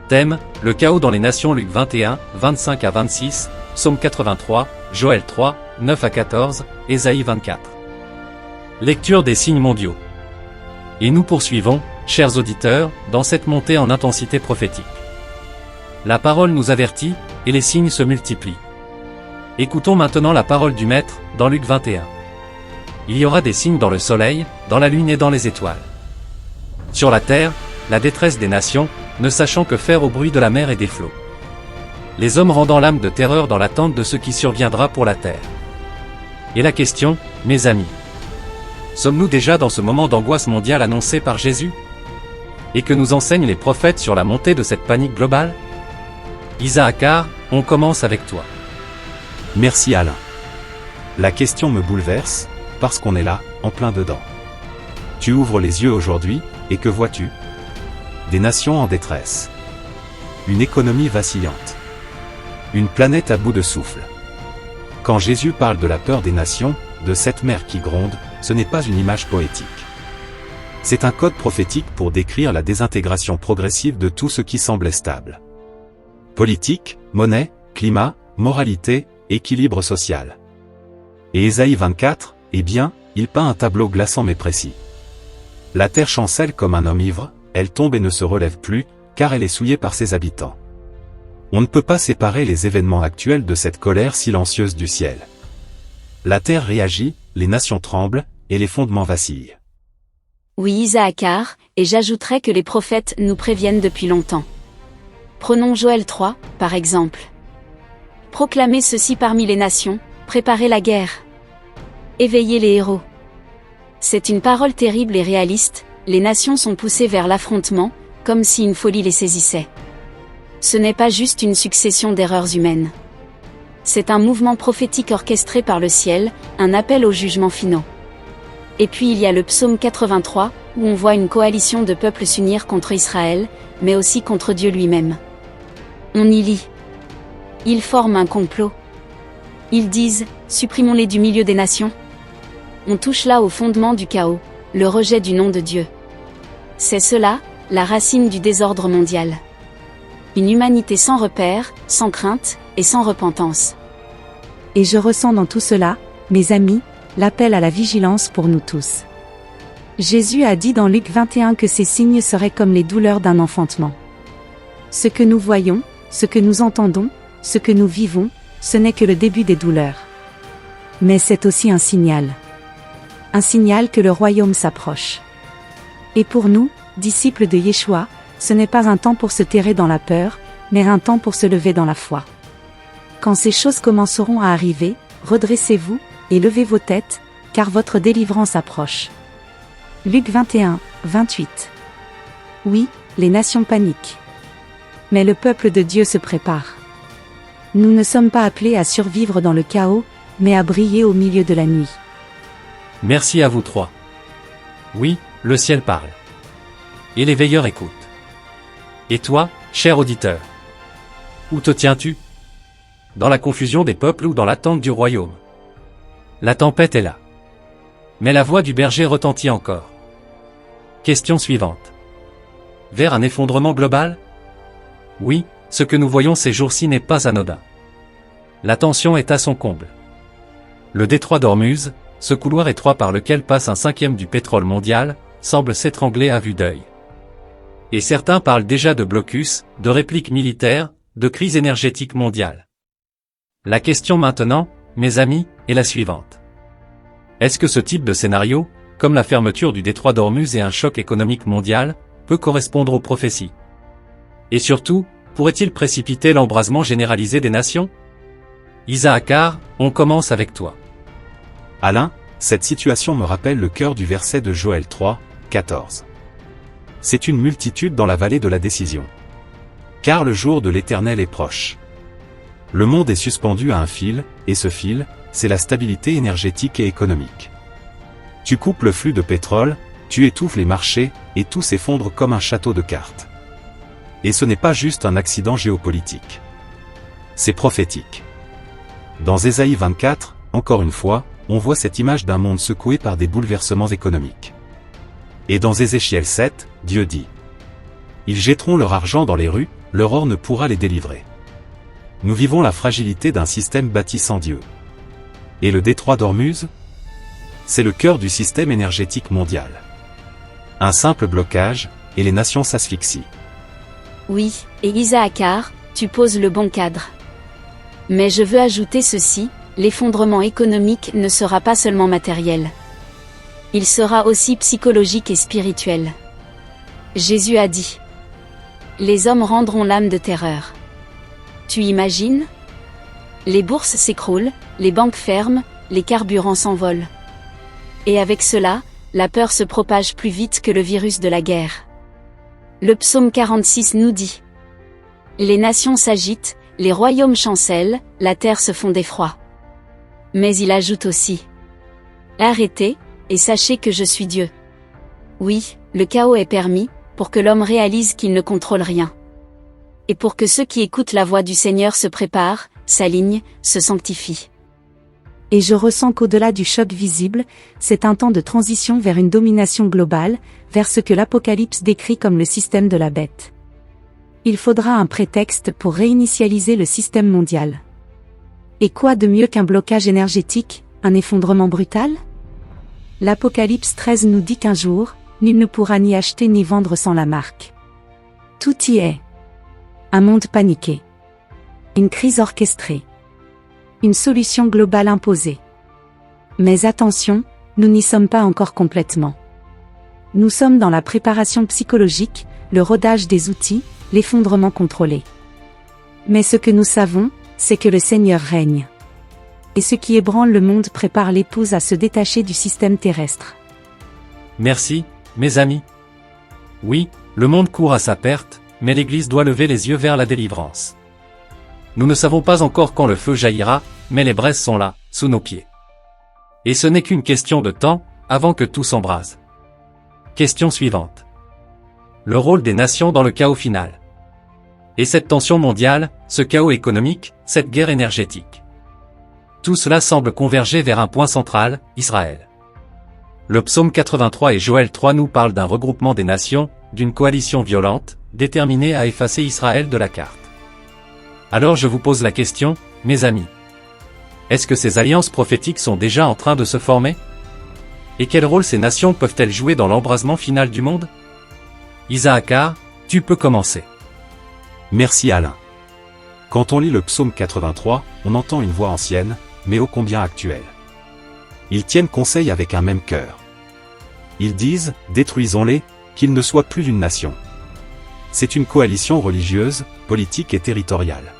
Thème, le chaos dans les nations. Luc 21, 25 à 26, Psaume 83, Joël 3, 9 à 14, Ésaïe 24. Lecture des signes mondiaux. Et nous poursuivons, chers auditeurs, dans cette montée en intensité prophétique. La parole nous avertit, et les signes se multiplient. Écoutons maintenant la parole du Maître, dans Luc 21. Il y aura des signes dans le soleil, dans la lune et dans les étoiles. Sur la terre, la détresse des nations, ne sachant que faire au bruit de la mer et des flots. Les hommes rendant l'âme de terreur dans l'attente de ce qui surviendra pour la terre. Et la question, mes amis. Sommes-nous déjà dans ce moment d'angoisse mondiale annoncé par Jésus? Et que nous enseignent les prophètes sur la montée de cette panique globale? Isaacar, on commence avec toi. Merci Alain. La question me bouleverse, parce qu'on est là, en plein dedans. Tu ouvres les yeux aujourd'hui, et que vois-tu? Des nations en détresse. Une économie vacillante. Une planète à bout de souffle. Quand Jésus parle de la peur des nations, de cette mer qui gronde, ce n'est pas une image poétique. C'est un code prophétique pour décrire la désintégration progressive de tout ce qui semblait stable. Politique, monnaie, climat, moralité, équilibre social. Et Ésaïe 24, eh bien, il peint un tableau glaçant mais précis. La terre chancelle comme un homme ivre, elle tombe et ne se relève plus, car elle est souillée par ses habitants. On ne peut pas séparer les événements actuels de cette colère silencieuse du ciel. La terre réagit, les nations tremblent, et les fondements vacillent. Oui, Isaacar, et j'ajouterais que les prophètes nous préviennent depuis longtemps. Prenons Joël 3, par exemple. Proclamez ceci parmi les nations, préparez la guerre. Éveillez les héros. C'est une parole terrible et réaliste, les nations sont poussées vers l'affrontement, comme si une folie les saisissait. Ce n'est pas juste une succession d'erreurs humaines. C'est un mouvement prophétique orchestré par le ciel, un appel aux jugements finaux. Et puis il y a le psaume 83, où on voit une coalition de peuples s'unir contre Israël, mais aussi contre Dieu lui-même. On y lit. Ils forment un complot. Ils disent, supprimons-les du milieu des nations. On touche là au fondement du chaos, le rejet du nom de Dieu. C'est cela, la racine du désordre mondial. Une humanité sans repère, sans crainte, et sans repentance. Et je ressens dans tout cela, mes amis, l'appel à la vigilance pour nous tous. Jésus a dit dans Luc 21 que ces signes seraient comme les douleurs d'un enfantement. Ce que nous voyons, ce que nous entendons, ce que nous vivons, ce n'est que le début des douleurs. Mais c'est aussi un signal. Un signal que le royaume s'approche. Et pour nous, disciples de Yeshua, ce n'est pas un temps pour se terrer dans la peur, mais un temps pour se lever dans la foi. Quand ces choses commenceront à arriver, redressez-vous, et levez vos têtes, car votre délivrance approche. Luc 21, 28. Oui, les nations paniquent. Mais le peuple de Dieu se prépare. Nous ne sommes pas appelés à survivre dans le chaos, mais à briller au milieu de la nuit. Merci à vous trois. Oui, le ciel parle. Et les veilleurs écoutent. Et toi, cher auditeur? Où te tiens-tu? Dans la confusion des peuples ou dans l'attente du royaume? La tempête est là. Mais la voix du berger retentit encore. Question suivante. Vers un effondrement global? Oui, ce que nous voyons ces jours-ci n'est pas anodin. La tension est à son comble. Le détroit d'Ormuz, ce couloir étroit par lequel passe un cinquième du pétrole mondial, semble s'étrangler à vue d'œil. Et certains parlent déjà de blocus, de répliques militaires, de crise énergétique mondiale. La question maintenant, mes amis, est la suivante. Est-ce que ce type de scénario, comme la fermeture du détroit d'Ormuz et un choc économique mondial, peut correspondre aux prophéties? Et surtout, pourrait-il précipiter l'embrasement généralisé des nations? Isaacar, on commence avec toi. Alain, cette situation me rappelle le cœur du verset de Joël 3, 14. C'est une multitude dans la vallée de la décision. Car le jour de l'Éternel est proche. Le monde est suspendu à un fil, et ce fil, c'est la stabilité énergétique et économique. Tu coupes le flux de pétrole, tu étouffes les marchés, et tout s'effondre comme un château de cartes. Et ce n'est pas juste un accident géopolitique. C'est prophétique. Dans Ésaïe 24, encore une fois, on voit cette image d'un monde secoué par des bouleversements économiques. Et dans Ézéchiel 7, Dieu dit: ils jetteront leur argent dans les rues, leur or ne pourra les délivrer. Nous vivons la fragilité d'un système bâti sans Dieu. Et le détroit d'Ormuz? C'est le cœur du système énergétique mondial. Un simple blocage, et les nations s'asphyxient. Oui, et Isaacar, tu poses le bon cadre. Mais je veux ajouter ceci, l'effondrement économique ne sera pas seulement matériel. Il sera aussi psychologique et spirituel. Jésus a dit: les hommes rendront l'âme de terreur. Tu imagines? Les bourses s'écroulent, les banques ferment, les carburants s'envolent. Et avec cela, la peur se propage plus vite que le virus de la guerre. Le psaume 46 nous dit: les nations s'agitent, les royaumes chancellent, la terre se fond d'effroi. Mais il ajoute aussi: arrêtez, et sachez que je suis Dieu. Oui, le chaos est permis, pour que l'homme réalise qu'il ne contrôle rien. Et pour que ceux qui écoutent la voix du Seigneur se préparent, s'alignent, se sanctifient. Et je ressens qu'au-delà du choc visible, c'est un temps de transition vers une domination globale, vers ce que l'Apocalypse décrit comme le système de la bête. Il faudra un prétexte pour réinitialiser le système mondial. Et quoi de mieux qu'un blocage énergétique, un effondrement brutal? L'Apocalypse 13 nous dit qu'un jour, nul ne pourra ni acheter ni vendre sans la marque. Tout y est. Un monde paniqué. Une crise orchestrée. Une solution globale imposée. Mais attention, nous n'y sommes pas encore complètement. Nous sommes dans la préparation psychologique, le rodage des outils, l'effondrement contrôlé. Mais ce que nous savons, c'est que le Seigneur règne. Et ce qui ébranle le monde prépare l'épouse à se détacher du système terrestre. Merci, mes amis. Oui, le monde court à sa perte, mais l'Église doit lever les yeux vers la délivrance. Nous ne savons pas encore quand le feu jaillira, mais les braises sont là, sous nos pieds. Et ce n'est qu'une question de temps, avant que tout s'embrase. Question suivante. Le rôle des nations dans le chaos final. Et cette tension mondiale, ce chaos économique, cette guerre énergétique. Tout cela semble converger vers un point central, Israël. Le psaume 83 et Joël 3 nous parlent d'un regroupement des nations, d'une coalition violente, déterminée à effacer Israël de la carte. Alors je vous pose la question, mes amis. Est-ce que ces alliances prophétiques sont déjà en train de se former? Et quel rôle ces nations peuvent-elles jouer dans l'embrasement final du monde? Isaacar, tu peux commencer. Merci Alain. Quand on lit le psaume 83, on entend une voix ancienne, mais ô combien actuelle. Ils tiennent conseil avec un même cœur. Ils disent, détruisons-les, qu'ils ne soient plus d'une nation. C'est une coalition religieuse, politique et territoriale.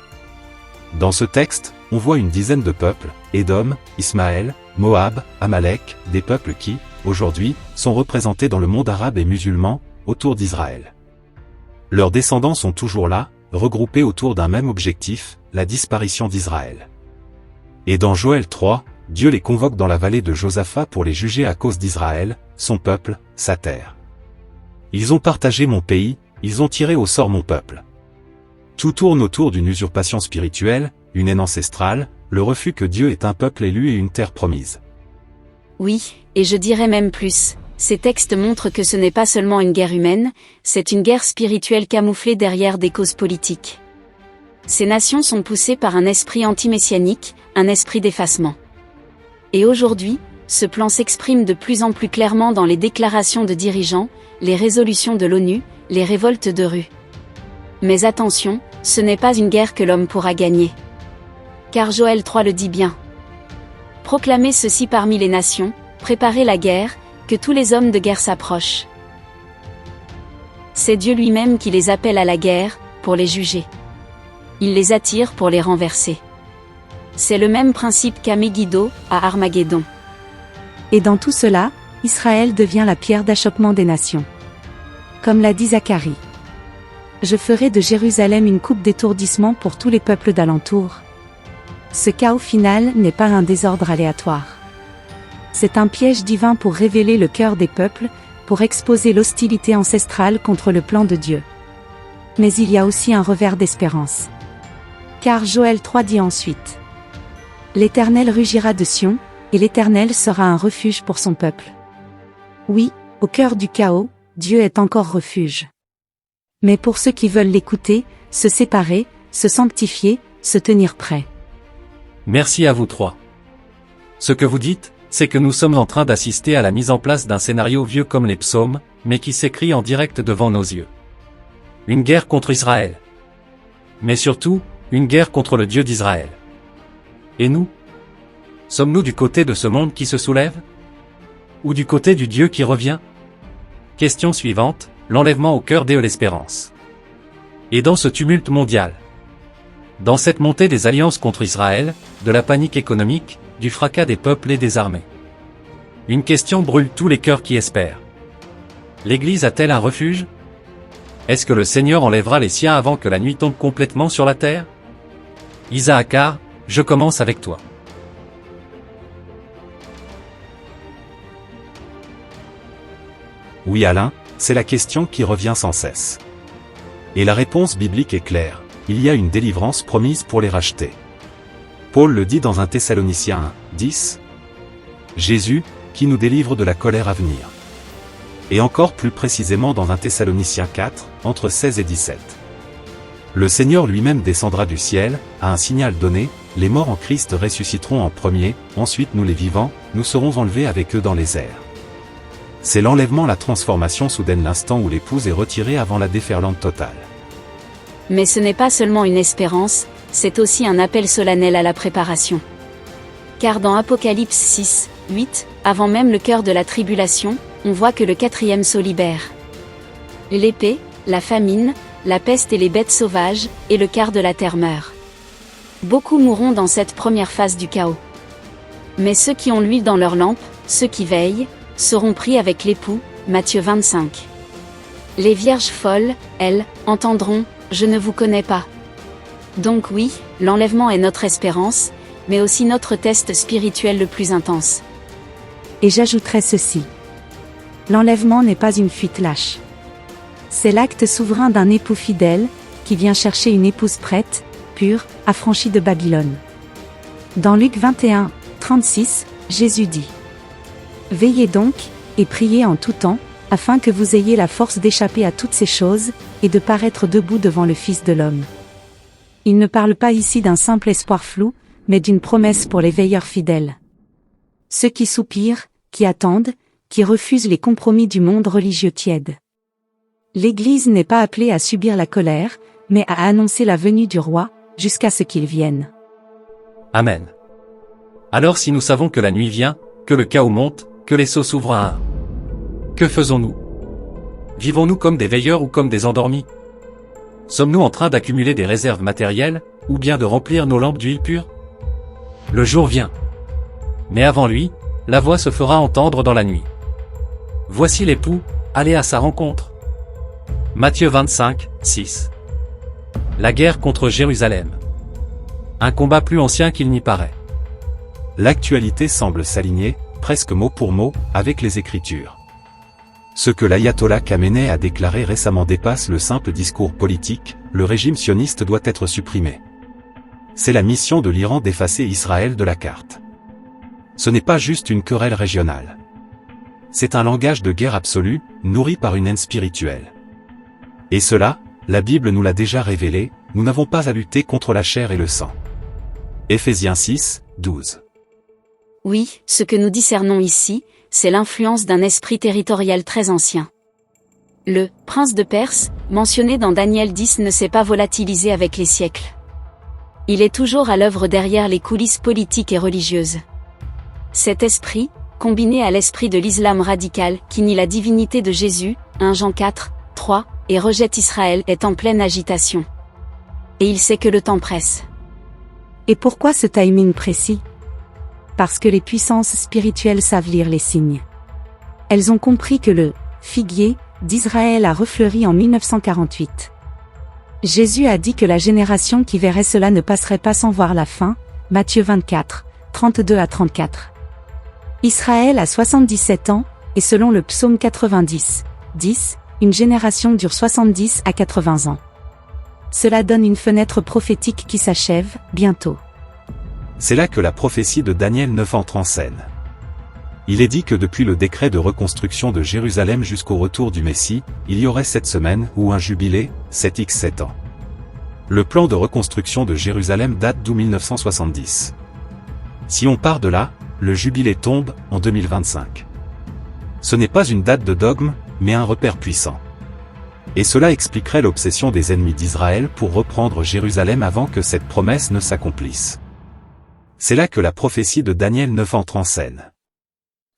Dans ce texte, on voit une dizaine de peuples, Édom, Ismaël, Moab, Amalek, des peuples qui, aujourd'hui, sont représentés dans le monde arabe et musulman, autour d'Israël. Leurs descendants sont toujours là, regroupés autour d'un même objectif, la disparition d'Israël. Et dans Joël 3, Dieu les convoque dans la vallée de Josaphat pour les juger à cause d'Israël, son peuple, sa terre. Ils ont partagé mon pays, ils ont tiré au sort mon peuple. Tout tourne autour d'une usurpation spirituelle, une haine ancestrale, le refus que Dieu est un peuple élu et une terre promise. Oui, et je dirais même plus, ces textes montrent que ce n'est pas seulement une guerre humaine, c'est une guerre spirituelle camouflée derrière des causes politiques. Ces nations sont poussées par un esprit anti-messianique, un esprit d'effacement. Et aujourd'hui, ce plan s'exprime de plus en plus clairement dans les déclarations de dirigeants, les résolutions de l'ONU, les révoltes de rue. Mais attention, ce n'est pas une guerre que l'homme pourra gagner. Car Joël 3 le dit bien. Proclamez ceci parmi les nations, préparez la guerre, que tous les hommes de guerre s'approchent. C'est Dieu lui-même qui les appelle à la guerre, pour les juger. Il les attire pour les renverser. C'est le même principe qu'à Megiddo, à Armageddon. Et dans tout cela, Israël devient la pierre d'achoppement des nations. Comme l'a dit Zacharie. Je ferai de Jérusalem une coupe d'étourdissement pour tous les peuples d'alentour. Ce chaos final n'est pas un désordre aléatoire. C'est un piège divin pour révéler le cœur des peuples, pour exposer l'hostilité ancestrale contre le plan de Dieu. Mais il y a aussi un revers d'espérance. Car Joël 3 dit ensuite: L'Éternel rugira de Sion, et l'Éternel sera un refuge pour son peuple. Oui, au cœur du chaos, Dieu est encore refuge. Mais pour ceux qui veulent l'écouter, se séparer, se sanctifier, se tenir prêts. Merci à vous trois. Ce que vous dites, c'est que nous sommes en train d'assister à la mise en place d'un scénario vieux comme les psaumes, mais qui s'écrit en direct devant nos yeux. Une guerre contre Israël. Mais surtout, une guerre contre le Dieu d'Israël. Et nous? Sommes-nous du côté de ce monde qui se soulève? Ou du côté du Dieu qui revient? Question suivante, l'enlèvement au cœur de l'espérance. Et dans ce tumulte mondial, dans cette montée des alliances contre Israël, de la panique économique, du fracas des peuples et des armées, une question brûle tous les cœurs qui espèrent. L'Église a-t-elle un refuge? Est-ce que le Seigneur enlèvera les siens avant que la nuit tombe complètement sur la terre? Isaacar, je commence avec toi. Oui Alain, c'est la question qui revient sans cesse. Et la réponse biblique est claire, il y a une délivrance promise pour les racheter. Paul le dit dans 1 Thessaloniciens 1, 10. Jésus, qui nous délivre de la colère à venir. Et encore plus précisément dans 1 Thessaloniciens 4, entre 16 et 17. Le Seigneur lui-même descendra du ciel, à un signal donné, les morts en Christ ressusciteront en premier, ensuite nous les vivants, nous serons enlevés avec eux dans les airs. C'est l'enlèvement, la transformation soudaine, l'instant où l'épouse est retirée avant la déferlante totale. Mais ce n'est pas seulement une espérance, c'est aussi un appel solennel à la préparation. Car dans Apocalypse 6, 8, avant même le cœur de la tribulation, on voit que le 4e sceau libère l'épée, la famine, la peste et les bêtes sauvages, et le quart de la terre meurt. Beaucoup mourront dans cette première phase du chaos. Mais ceux qui ont l'huile dans leur lampe, ceux qui veillent, seront pris avec l'époux, Matthieu 25. Les vierges folles, elles, entendront « Je ne vous connais pas ». Donc oui, l'enlèvement est notre espérance, mais aussi notre test spirituel le plus intense. Et j'ajouterai ceci. L'enlèvement n'est pas une fuite lâche. C'est l'acte souverain d'un époux fidèle, qui vient chercher une épouse prête, pure, affranchie de Babylone. Dans Luc 21, 36, Jésus dit « Veillez donc, et priez en tout temps, afin que vous ayez la force d'échapper à toutes ces choses, et de paraître debout devant le Fils de l'homme. » Il ne parle pas ici d'un simple espoir flou, mais d'une promesse pour les veilleurs fidèles. Ceux qui soupirent, qui attendent, qui refusent les compromis du monde religieux tiède. L'Église n'est pas appelée à subir la colère, mais à annoncer la venue du roi, jusqu'à ce qu'il vienne. Amen. Alors si nous savons que la nuit vient, que le chaos monte, que les sceaux s'ouvrent à un, que faisons-nous? Vivons-nous comme des veilleurs ou comme des endormis? Sommes-nous en train d'accumuler des réserves matérielles, ou bien de remplir nos lampes d'huile pure? Le jour vient. Mais avant lui, la voix se fera entendre dans la nuit. Voici l'époux, allez à sa rencontre. Matthieu 25, 6. La guerre contre Jérusalem. Un combat plus ancien qu'il n'y paraît. L'actualité semble s'aligner, presque mot pour mot, avec les Écritures. Ce que l'ayatollah Khamenei a déclaré récemment dépasse le simple discours politique, le régime sioniste doit être supprimé. C'est la mission de l'Iran d'effacer Israël de la carte. Ce n'est pas juste une querelle régionale. C'est un langage de guerre absolue, nourri par une haine spirituelle. Et cela, la Bible nous l'a déjà révélé, nous n'avons pas à lutter contre la chair et le sang. Éphésiens 6, 12. Oui, ce que nous discernons ici, c'est l'influence d'un esprit territorial très ancien. Le « prince de Perse », mentionné dans Daniel 10 ne s'est pas volatilisé avec les siècles. Il est toujours à l'œuvre derrière les coulisses politiques et religieuses. Cet esprit, combiné à l'esprit de l'islam radical qui nie la divinité de Jésus, 1 Jean 4, 3, et rejette Israël, est en pleine agitation. Et il sait que le temps presse. Et pourquoi ce timing précis? Parce que les puissances spirituelles savent lire les signes. Elles ont compris que le « figuier » d'Israël a refleuri en 1948. Jésus a dit que la génération qui verrait cela ne passerait pas sans voir la fin, Matthieu 24, 32 à 34. Israël a 77 ans, et selon le psaume 90, 10, une génération dure 70 à 80 ans. Cela donne une fenêtre prophétique qui s'achève, bientôt. C'est là que la prophétie de Daniel 9 entre en scène. Il est dit que depuis le décret de reconstruction de Jérusalem jusqu'au retour du Messie, il y aurait 7 semaines ou un jubilé, 7x7 ans. Le plan de reconstruction de Jérusalem date d'où 1970. Si on part de là, le jubilé tombe en 2025. Ce n'est pas une date de dogme, mais un repère puissant. Et cela expliquerait l'obsession des ennemis d'Israël pour reprendre Jérusalem avant que cette promesse ne s'accomplisse. C'est là que la prophétie de Daniel 9 entre en scène.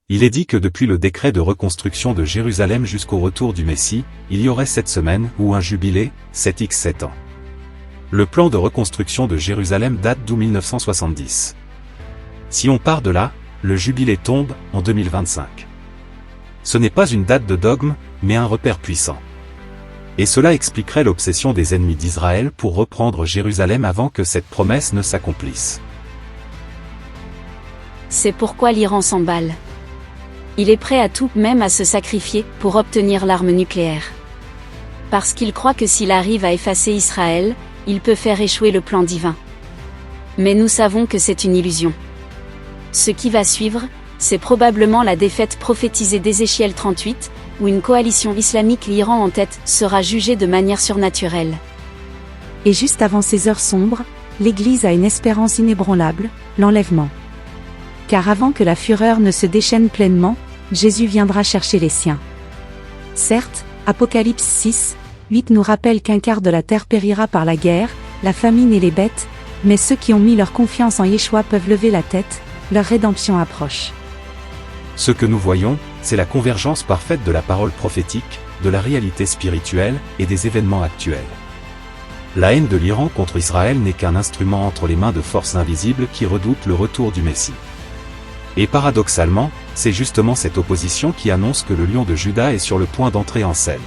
Il est dit que depuis le décret de reconstruction de Jérusalem jusqu'au retour du Messie, il y aurait 7 semaines ou un jubilé, 7x7 ans. Le plan de reconstruction de Jérusalem date d'où 1970. Si on part de là, le jubilé tombe en 2025. Ce n'est pas une date de dogme, mais un repère puissant. Et cela expliquerait l'obsession des ennemis d'Israël pour reprendre Jérusalem avant que cette promesse ne s'accomplisse. C'est pourquoi l'Iran s'emballe. Il est prêt à tout, même à se sacrifier, pour obtenir l'arme nucléaire. Parce qu'il croit que s'il arrive à effacer Israël, il peut faire échouer le plan divin. Mais nous savons que c'est une illusion. Ce qui va suivre, c'est probablement la défaite prophétisée d'Ézéchiel 38, où une coalition islamique, l'Iran en tête, sera jugée de manière surnaturelle. Et juste avant ces heures sombres, l'Église a une espérance inébranlable, l'enlèvement. Car avant que la fureur ne se déchaîne pleinement, Jésus viendra chercher les siens. Certes, Apocalypse 6, 8 nous rappelle qu'un quart de la terre périra par la guerre, la famine et les bêtes, mais ceux qui ont mis leur confiance en Yeshua peuvent lever la tête, leur rédemption approche. Ce que nous voyons, c'est la convergence parfaite de la parole prophétique, de la réalité spirituelle et des événements actuels. La haine de l'Iran contre Israël n'est qu'un instrument entre les mains de forces invisibles qui redoutent le retour du Messie. Et paradoxalement, c'est justement cette opposition qui annonce que le lion de Juda est sur le point d'entrer en scène.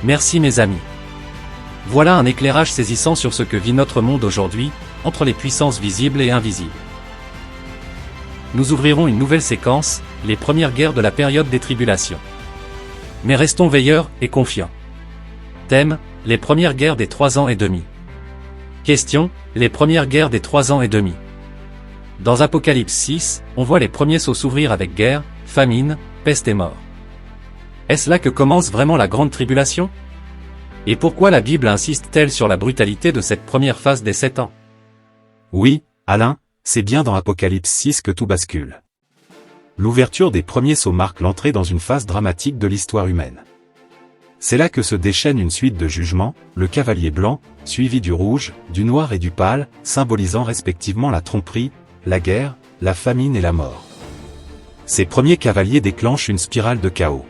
Merci mes amis. Voilà un éclairage saisissant sur ce que vit notre monde aujourd'hui, entre les puissances visibles et invisibles. Nous ouvrirons une nouvelle séquence, les premières guerres de la période des tribulations. Mais restons veilleurs et confiants. Thème, les premières guerres des 3 ans et demi. Question, les premières guerres des 3 ans et demi. Dans Apocalypse 6, on voit les premiers sceaux s'ouvrir avec guerre, famine, peste et mort. Est-ce là que commence vraiment la grande tribulation? Et pourquoi la Bible insiste-t-elle sur la brutalité de cette première phase des 7 ans? Oui, Alain, c'est bien dans Apocalypse 6 que tout bascule. L'ouverture des premiers sceaux marque l'entrée dans une phase dramatique de l'histoire humaine. C'est là que se déchaîne une suite de jugements, le cavalier blanc, suivi du rouge, du noir et du pâle, symbolisant respectivement la tromperie, la guerre, la famine et la mort. Ces premiers cavaliers déclenchent une spirale de chaos.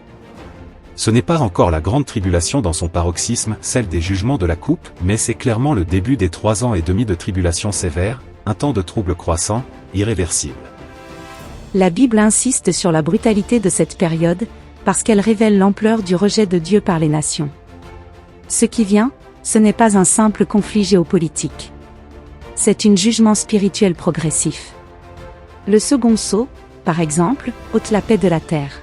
Ce n'est pas encore la grande tribulation dans son paroxysme, celle des jugements de la coupe, mais c'est clairement le début des 3 ans et demi de tribulation sévère, un temps de troubles croissants, irréversible. La Bible insiste sur la brutalité de cette période, parce qu'elle révèle l'ampleur du rejet de Dieu par les nations. Ce qui vient, ce n'est pas un simple conflit géopolitique. C'est un jugement spirituel progressif. Le second sceau, par exemple, ôte la paix de la terre.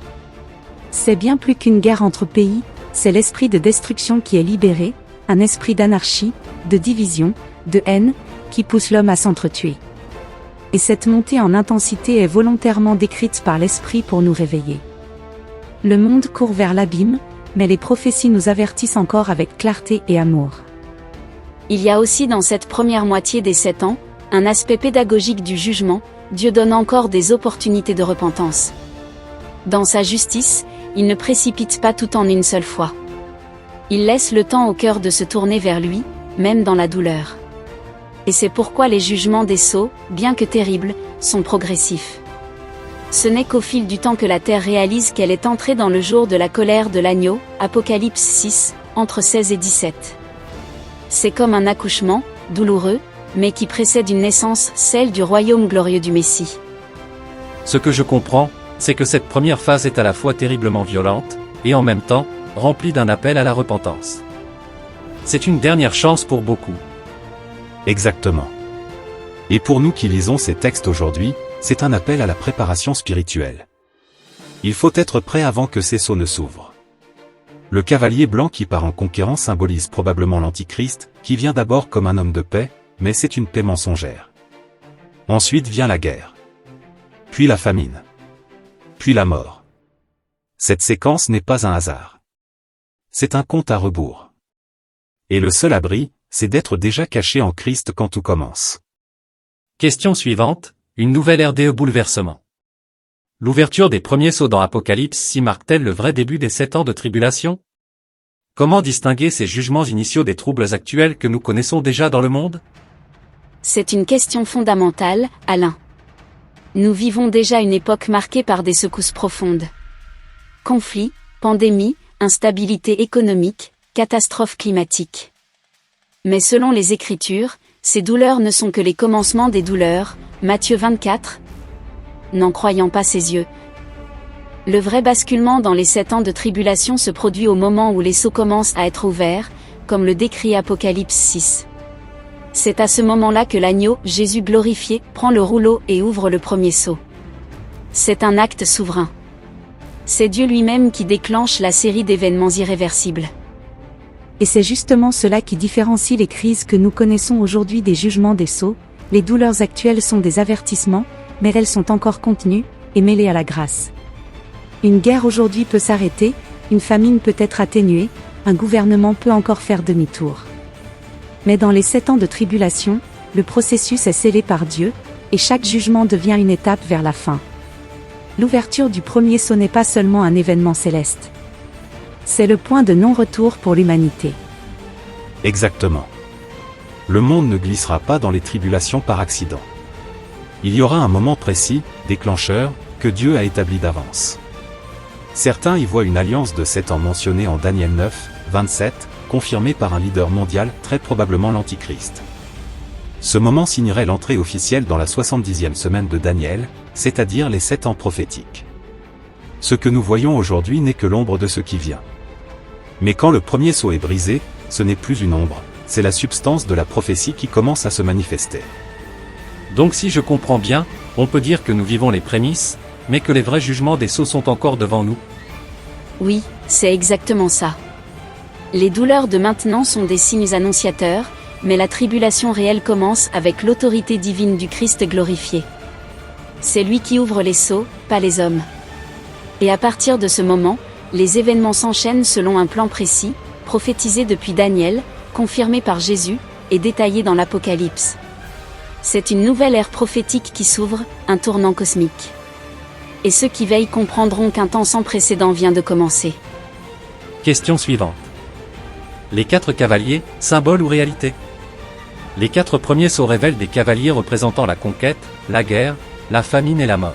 C'est bien plus qu'une guerre entre pays, c'est l'esprit de destruction qui est libéré, un esprit d'anarchie, de division, de haine, qui pousse l'homme à s'entretuer. Et cette montée en intensité est volontairement décrite par l'esprit pour nous réveiller. Le monde court vers l'abîme, mais les prophéties nous avertissent encore avec clarté et amour. Il y a aussi dans cette première moitié des 7 ans, un aspect pédagogique du jugement, Dieu donne encore des opportunités de repentance. Dans sa justice, il ne précipite pas tout en une seule fois. Il laisse le temps au cœur de se tourner vers lui, même dans la douleur. Et c'est pourquoi les jugements des sceaux, bien que terribles, sont progressifs. Ce n'est qu'au fil du temps que la terre réalise qu'elle est entrée dans le jour de la colère de l'agneau, Apocalypse 6, entre 16 et 17. C'est comme un accouchement, douloureux, mais qui précède une naissance, celle du royaume glorieux du Messie. Ce que je comprends, c'est que cette première phase est à la fois terriblement violente, et en même temps, remplie d'un appel à la repentance. C'est une dernière chance pour beaucoup. Exactement. Et pour nous qui lisons ces textes aujourd'hui, c'est un appel à la préparation spirituelle. Il faut être prêt avant que ces sceaux ne s'ouvrent. Le cavalier blanc qui part en conquérant symbolise probablement l'Antichrist, qui vient d'abord comme un homme de paix, mais c'est une paix mensongère. Ensuite vient la guerre. Puis la famine. Puis la mort. Cette séquence n'est pas un hasard. C'est un compte à rebours. Et le seul abri, c'est d'être déjà caché en Christ quand tout commence. Question suivante, une nouvelle ère de bouleversement. L'ouverture des premiers sceaux dans Apocalypse 6 marque-t-elle le vrai début des 7 ans de tribulation? Comment distinguer ces jugements initiaux des troubles actuels que nous connaissons déjà dans le monde? C'est une question fondamentale, Alain. Nous vivons déjà une époque marquée par des secousses profondes. Conflits, pandémies, instabilité économique, catastrophes climatiques. Mais selon les Écritures, ces douleurs ne sont que les commencements des douleurs, Matthieu 24. N'en croyant pas ses yeux. Le vrai basculement dans les 7 ans de tribulation se produit au moment où les sceaux commencent à être ouverts, comme le décrit Apocalypse 6. C'est à ce moment-là que l'agneau, Jésus glorifié, prend le rouleau et ouvre le premier sceau. C'est un acte souverain. C'est Dieu lui-même qui déclenche la série d'événements irréversibles. Et c'est justement cela qui différencie les crises que nous connaissons aujourd'hui des jugements des sceaux. Les douleurs actuelles sont des avertissements, mais elles sont encore contenues, et mêlées à la grâce. Une guerre aujourd'hui peut s'arrêter, une famine peut être atténuée, un gouvernement peut encore faire demi-tour. Mais dans les 7 ans de tribulation, le processus est scellé par Dieu, et chaque jugement devient une étape vers la fin. L'ouverture du premier sceau n'est pas seulement un événement céleste. C'est le point de non-retour pour l'humanité. Exactement. Le monde ne glissera pas dans les tribulations par accident. Il y aura un moment précis, déclencheur, que Dieu a établie d'avance. Certains y voient une alliance de 7 ans mentionnée en Daniel 9, 27, confirmée par un leader mondial, très probablement l'Antichrist. Ce moment signerait l'entrée officielle dans la 70e semaine de Daniel, c'est-à-dire les 7 ans prophétiques. Ce que nous voyons aujourd'hui n'est que l'ombre de ce qui vient. Mais quand le premier sceau est brisé, ce n'est plus une ombre, c'est la substance de la prophétie qui commence à se manifester. Donc si je comprends bien, on peut dire que nous vivons les prémices, mais que les vrais jugements des sceaux sont encore devant nous. Oui, c'est exactement ça. Les douleurs de maintenant sont des signes annonciateurs, mais la tribulation réelle commence avec l'autorité divine du Christ glorifié. C'est lui qui ouvre les sceaux, pas les hommes. Et à partir de ce moment, les événements s'enchaînent selon un plan précis, prophétisé depuis Daniel, confirmé par Jésus, et détaillé dans l'Apocalypse. C'est une nouvelle ère prophétique qui s'ouvre, un tournant cosmique. Et ceux qui veillent comprendront qu'un temps sans précédent vient de commencer. Question suivante. Les 4 cavaliers, symbole ou réalité? Les 4 premiers sceaux révèlent des cavaliers représentant la conquête, la guerre, la famine et la mort.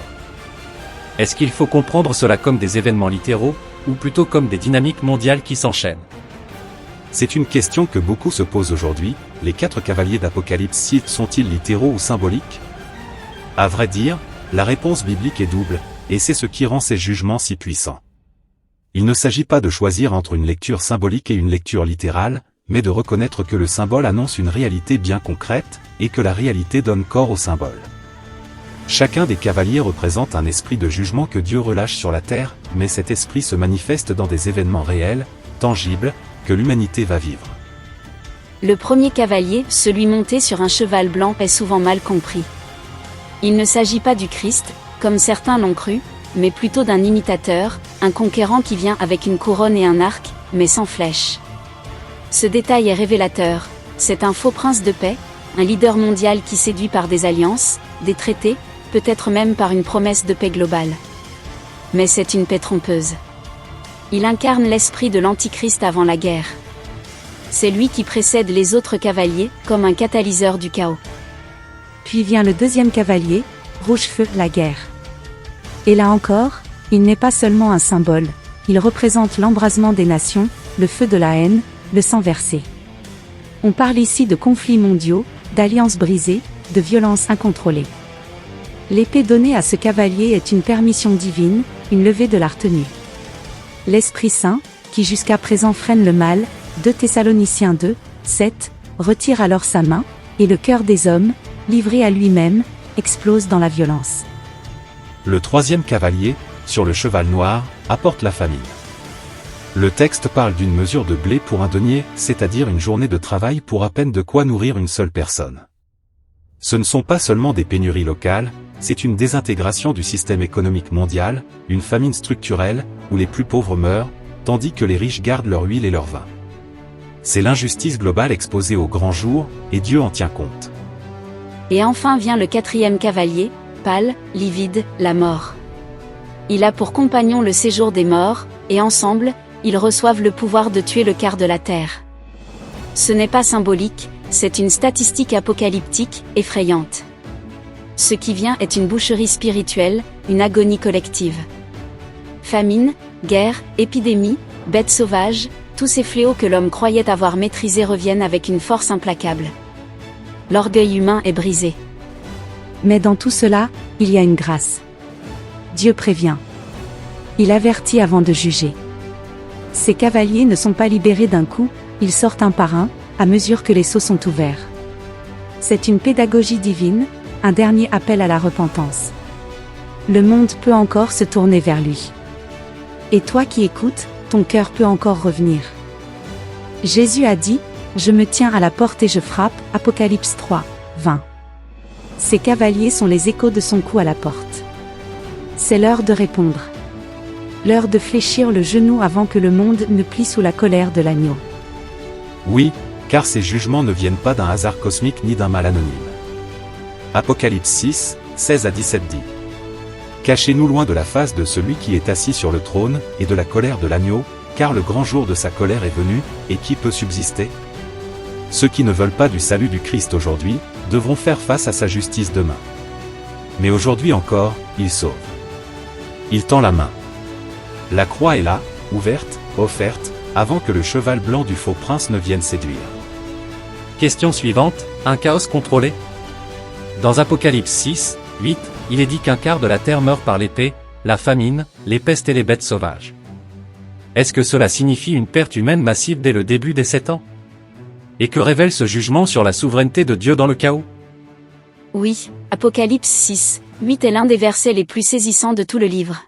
Est-ce qu'il faut comprendre cela comme des événements littéraux, ou plutôt comme des dynamiques mondiales qui s'enchaînent? C'est une question que beaucoup se posent aujourd'hui, les 4 cavaliers d'Apocalypse sont-ils littéraux ou symboliques? À vrai dire, la réponse biblique est double, et c'est ce qui rend ces jugements si puissants. Il ne s'agit pas de choisir entre une lecture symbolique et une lecture littérale, mais de reconnaître que le symbole annonce une réalité bien concrète, et que la réalité donne corps au symbole. Chacun des cavaliers représente un esprit de jugement que Dieu relâche sur la terre, mais cet esprit se manifeste dans des événements réels, tangibles, que l'humanité va vivre. Le premier cavalier, celui monté sur un cheval blanc, est souvent mal compris. Il ne s'agit pas du Christ, comme certains l'ont cru, mais plutôt d'un imitateur, un conquérant qui vient avec une couronne et un arc, mais sans flèche. Ce détail est révélateur, c'est un faux prince de paix, un leader mondial qui séduit par des alliances, des traités, peut-être même par une promesse de paix globale. Mais c'est une paix trompeuse. Il incarne l'esprit de l'Antichrist avant la guerre. C'est lui qui précède les autres cavaliers, comme un catalyseur du chaos. Puis vient le deuxième cavalier, rouge-feu, la guerre. Et là encore, il n'est pas seulement un symbole, il représente l'embrasement des nations, le feu de la haine, le sang versé. On parle ici de conflits mondiaux, d'alliances brisées, de violences incontrôlées. L'épée donnée à ce cavalier est une permission divine, une levée de la retenue. L'Esprit Saint, qui jusqu'à présent freine le mal, 2 Thessaloniciens 2, 7, retire alors sa main, et le cœur des hommes, livré à lui-même, explose dans la violence. Le troisième cavalier, sur le cheval noir, apporte la famine. Le texte parle d'une mesure de blé pour un denier, c'est-à-dire une journée de travail pour à peine de quoi nourrir une seule personne. Ce ne sont pas seulement des pénuries locales, c'est une désintégration du système économique mondial, une famine structurelle, où les plus pauvres meurent, tandis que les riches gardent leur huile et leur vin. C'est l'injustice globale exposée au grand jour, et Dieu en tient compte. Et enfin vient le 4e cavalier, pâle, livide, la mort. Il a pour compagnon le séjour des morts, et ensemble, ils reçoivent le pouvoir de tuer le quart de la terre. Ce n'est pas symbolique, c'est une statistique apocalyptique, effrayante. Ce qui vient est une boucherie spirituelle, une agonie collective. Famine, guerre, épidémie, bêtes sauvages, tous ces fléaux que l'homme croyait avoir maîtrisés reviennent avec une force implacable. L'orgueil humain est brisé. Mais dans tout cela, il y a une grâce. Dieu prévient. Il avertit avant de juger. Ces cavaliers ne sont pas libérés d'un coup, ils sortent un par un, à mesure que les sceaux sont ouverts. C'est une pédagogie divine, un dernier appel à la repentance. Le monde peut encore se tourner vers lui. Et toi qui écoutes, ton cœur peut encore revenir. Jésus a dit, « Je me tiens à la porte et je frappe » Apocalypse 3, 20. Ces cavaliers sont les échos de son coup à la porte. C'est l'heure de répondre. L'heure de fléchir le genou avant que le monde ne plie sous la colère de l'agneau. Oui, car ces jugements ne viennent pas d'un hasard cosmique ni d'un mal anonyme. Apocalypse 6, 16 à 17 dit. Cachez-nous loin de la face de celui qui est assis sur le trône, et de la colère de l'agneau, car le grand jour de sa colère est venu, et qui peut subsister? Ceux qui ne veulent pas du salut du Christ aujourd'hui, devront faire face à sa justice demain. Mais aujourd'hui encore, il sauve. Il tend la main. La croix est là, ouverte, offerte, avant que le cheval blanc du faux prince ne vienne séduire. Question suivante, un chaos contrôlé? Dans Apocalypse 6, 8, il est dit qu'un quart de la terre meurt par l'épée, la famine, les pestes et les bêtes sauvages. Est-ce que cela signifie une perte humaine massive dès le début des 7 ans? Et que révèle ce jugement sur la souveraineté de Dieu dans le chaos? Oui, Apocalypse 6, 8 est l'un des versets les plus saisissants de tout le livre.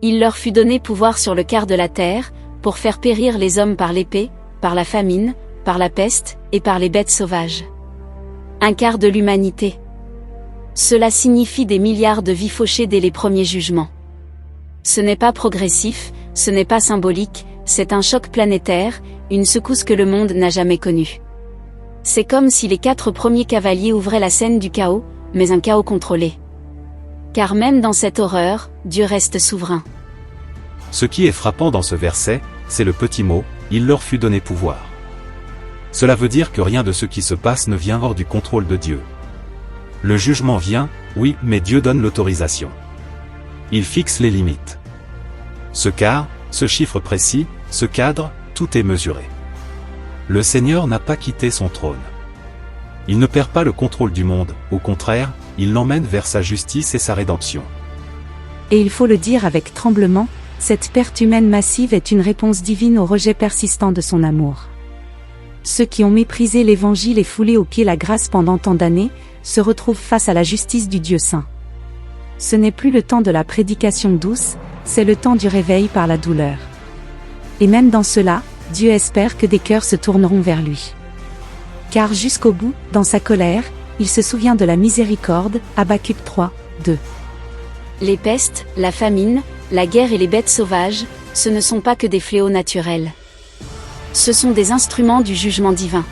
Il leur fut donné pouvoir sur le quart de la terre, pour faire périr les hommes par l'épée, par la famine, par la peste, et par les bêtes sauvages. Un quart de l'humanité. Cela signifie des milliards de vies fauchées dès les premiers jugements. Ce n'est pas progressif, ce n'est pas symbolique, c'est un choc planétaire, une secousse que le monde n'a jamais connue. C'est comme si les 4 premiers cavaliers ouvraient la scène du chaos, mais un chaos contrôlé. Car même dans cette horreur, Dieu reste souverain. Ce qui est frappant dans ce verset, c'est le petit mot, il leur fut donné pouvoir. Cela veut dire que rien de ce qui se passe ne vient hors du contrôle de Dieu. Le jugement vient, oui, mais Dieu donne l'autorisation. Il fixe les limites. Ce quart, ce chiffre précis, ce cadre, tout est mesuré. Le Seigneur n'a pas quitté son trône. Il ne perd pas le contrôle du monde, au contraire, il l'emmène vers sa justice et sa rédemption. Et il faut le dire avec tremblement, cette perte humaine massive est une réponse divine au rejet persistant de son amour. Ceux qui ont méprisé l'Évangile et foulé aux pieds la grâce pendant tant d'années, se retrouvent face à la justice du Dieu saint. Ce n'est plus le temps de la prédication douce, c'est le temps du réveil par la douleur. Et même dans cela, Dieu espère que des cœurs se tourneront vers lui. Car jusqu'au bout, dans sa colère, il se souvient de la miséricorde, Habacuc 3, 2. Les pestes, la famine, la guerre et les bêtes sauvages, ce ne sont pas que des fléaux naturels. Ce sont des instruments du jugement divin.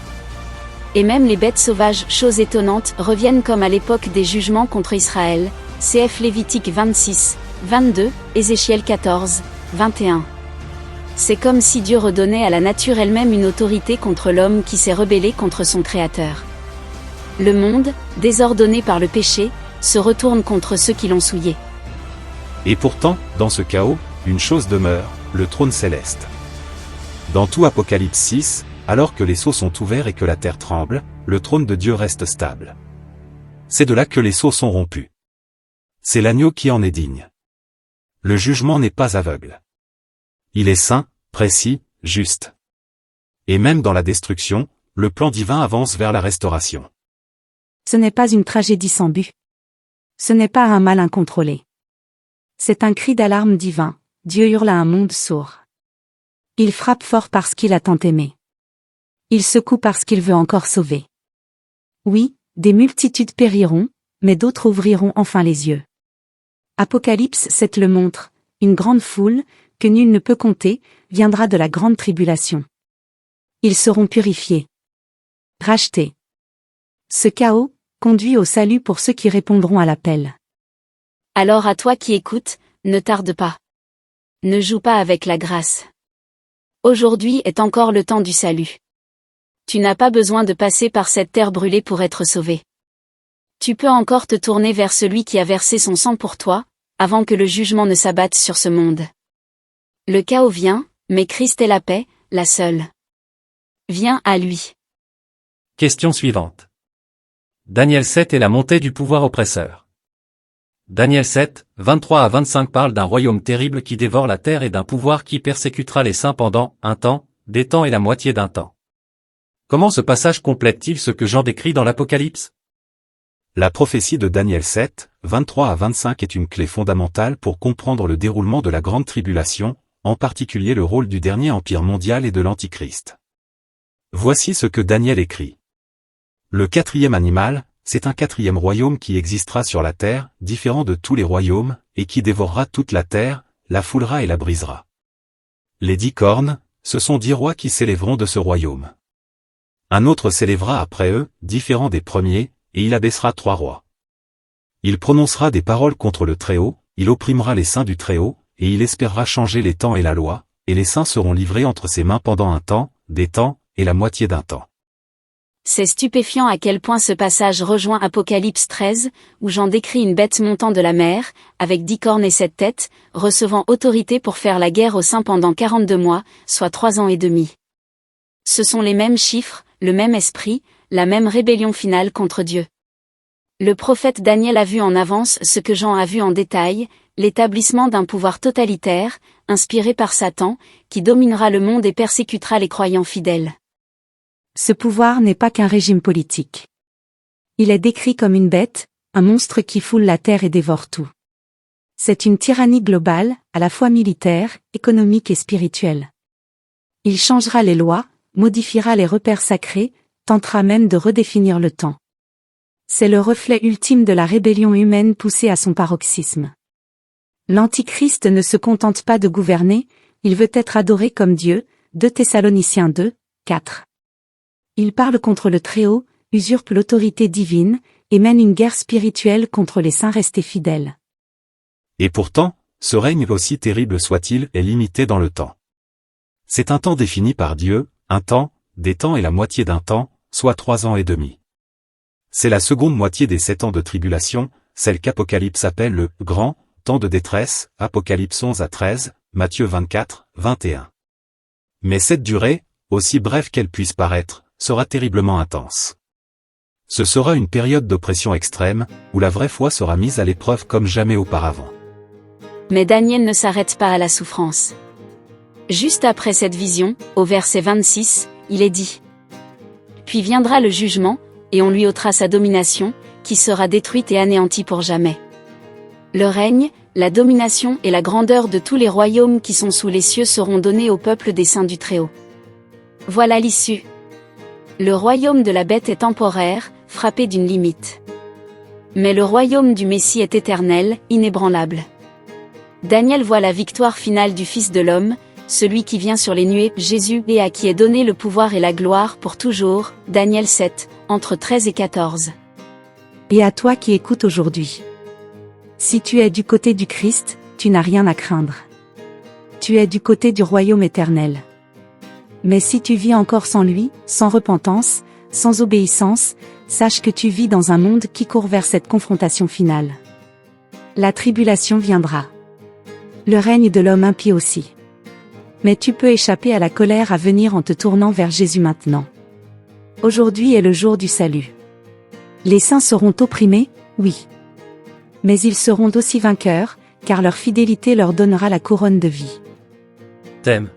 Et même les bêtes sauvages, chose étonnante, reviennent comme à l'époque des jugements contre Israël, cf Lévitique 26, 22, Ézéchiel 14, 21. C'est comme si Dieu redonnait à la nature elle-même une autorité contre l'homme qui s'est rebellé contre son Créateur. Le monde, désordonné par le péché, se retourne contre ceux qui l'ont souillé. Et pourtant, dans ce chaos, une chose demeure, le trône céleste. Dans tout Apocalypse 6, alors que les sceaux sont ouverts et que la terre tremble, le trône de Dieu reste stable. C'est de là que les sceaux sont rompus. C'est l'agneau qui en est digne. Le jugement n'est pas aveugle. Il est saint, précis, juste. Et même dans la destruction, le plan divin avance vers la restauration. Ce n'est pas une tragédie sans but. Ce n'est pas un mal incontrôlé. C'est un cri d'alarme divin, Dieu hurle à un monde sourd. Il frappe fort parce qu'il a tant aimé. Il secoue parce qu'il veut encore sauver. Oui, des multitudes périront, mais d'autres ouvriront enfin les yeux. Apocalypse 7 le montre, une grande foule, que nul ne peut compter, viendra de la grande tribulation. Ils seront purifiés. Rachetés. Ce chaos conduit au salut pour ceux qui répondront à l'appel. Alors à toi qui écoutes, ne tarde pas. Ne joue pas avec la grâce. Aujourd'hui est encore le temps du salut. Tu n'as pas besoin de passer par cette terre brûlée pour être sauvé. Tu peux encore te tourner vers celui qui a versé son sang pour toi, avant que le jugement ne s'abatte sur ce monde. Le chaos vient, mais Christ est la paix, la seule. Viens à lui. Question suivante. Daniel 7 et la montée du pouvoir oppresseur. Daniel 7, 23 à 25 parle d'un royaume terrible qui dévore la terre et d'un pouvoir qui persécutera les saints pendant un temps, des temps et la moitié d'un temps. Comment ce passage complète-t-il ce que Jean décrit dans l'Apocalypse? La prophétie de Daniel 7, 23 à 25 est une clé fondamentale pour comprendre le déroulement de la grande tribulation, en particulier le rôle du dernier empire mondial et de l'Antichrist. Voici ce que Daniel écrit. Le 4e animal, c'est un 4e royaume qui existera sur la terre, différent de tous les royaumes, et qui dévorera toute la terre, la foulera et la brisera. Les 10 cornes, ce sont 10 rois qui s'élèveront de ce royaume. Un autre s'élèvera après eux, différent des premiers, et il abaissera 3 rois. Il prononcera des paroles contre le Très-Haut, il opprimera les saints du Très-Haut, et il espérera changer les temps et la loi, et les saints seront livrés entre ses mains pendant un temps, des temps, et la moitié d'un temps. C'est stupéfiant à quel point ce passage rejoint Apocalypse 13, où Jean décrit une bête montant de la mer, avec 10 cornes et 7 têtes, recevant autorité pour faire la guerre aux saints pendant 42 mois, soit 3 ans et demi. Ce sont les mêmes chiffres, le même esprit, la même rébellion finale contre Dieu. Le prophète Daniel a vu en avance ce que Jean a vu en détail, l'établissement d'un pouvoir totalitaire, inspiré par Satan, qui dominera le monde et persécutera les croyants fidèles. Ce pouvoir n'est pas qu'un régime politique. Il est décrit comme une bête, un monstre qui foule la terre et dévore tout. C'est une tyrannie globale, à la fois militaire, économique et spirituelle. Il changera les lois, modifiera les repères sacrés, tentera même de redéfinir le temps. C'est le reflet ultime de la rébellion humaine poussée à son paroxysme. L'Antichrist ne se contente pas de gouverner, il veut être adoré comme Dieu, 2 Thessaloniciens 2, 4. Il parle contre le Très-Haut, usurpe l'autorité divine, et mène une guerre spirituelle contre les saints restés fidèles. Et pourtant, ce règne aussi terrible soit-il est limité dans le temps. C'est un temps défini par Dieu, un temps, des temps et la moitié d'un temps, soit 3 ans et demi. C'est la seconde moitié des 7 ans de tribulation, celle qu'Apocalypse appelle le « grand » temps de détresse, Apocalypse 11 à 13, Matthieu 24, 21. Mais cette durée, aussi brève qu'elle puisse paraître, sera terriblement intense. Ce sera une période d'oppression extrême, où la vraie foi sera mise à l'épreuve comme jamais auparavant. Mais Daniel ne s'arrête pas à la souffrance. Juste après cette vision, au verset 26, il est dit « Puis viendra le jugement, et on lui ôtera sa domination, qui sera détruite et anéantie pour jamais. Le règne, la domination et la grandeur de tous les royaumes qui sont sous les cieux seront donnés au peuple des saints du Très-Haut. » Voilà l'issue. Le royaume de la bête est temporaire, frappé d'une limite. Mais le royaume du Messie est éternel, inébranlable. Daniel voit la victoire finale du Fils de l'homme, celui qui vient sur les nuées, Jésus, et à qui est donné le pouvoir et la gloire pour toujours, Daniel 7, entre 13 et 14. Et à toi qui écoutes aujourd'hui. Si tu es du côté du Christ, tu n'as rien à craindre. Tu es du côté du royaume éternel. Mais si tu vis encore sans lui, sans repentance, sans obéissance, sache que tu vis dans un monde qui court vers cette confrontation finale. La tribulation viendra. Le règne de l'homme impie aussi. Mais tu peux échapper à la colère à venir en te tournant vers Jésus maintenant. Aujourd'hui est le jour du salut. Les saints seront opprimés, oui. Mais ils seront aussi vainqueurs, car leur fidélité leur donnera la couronne de vie. Thème.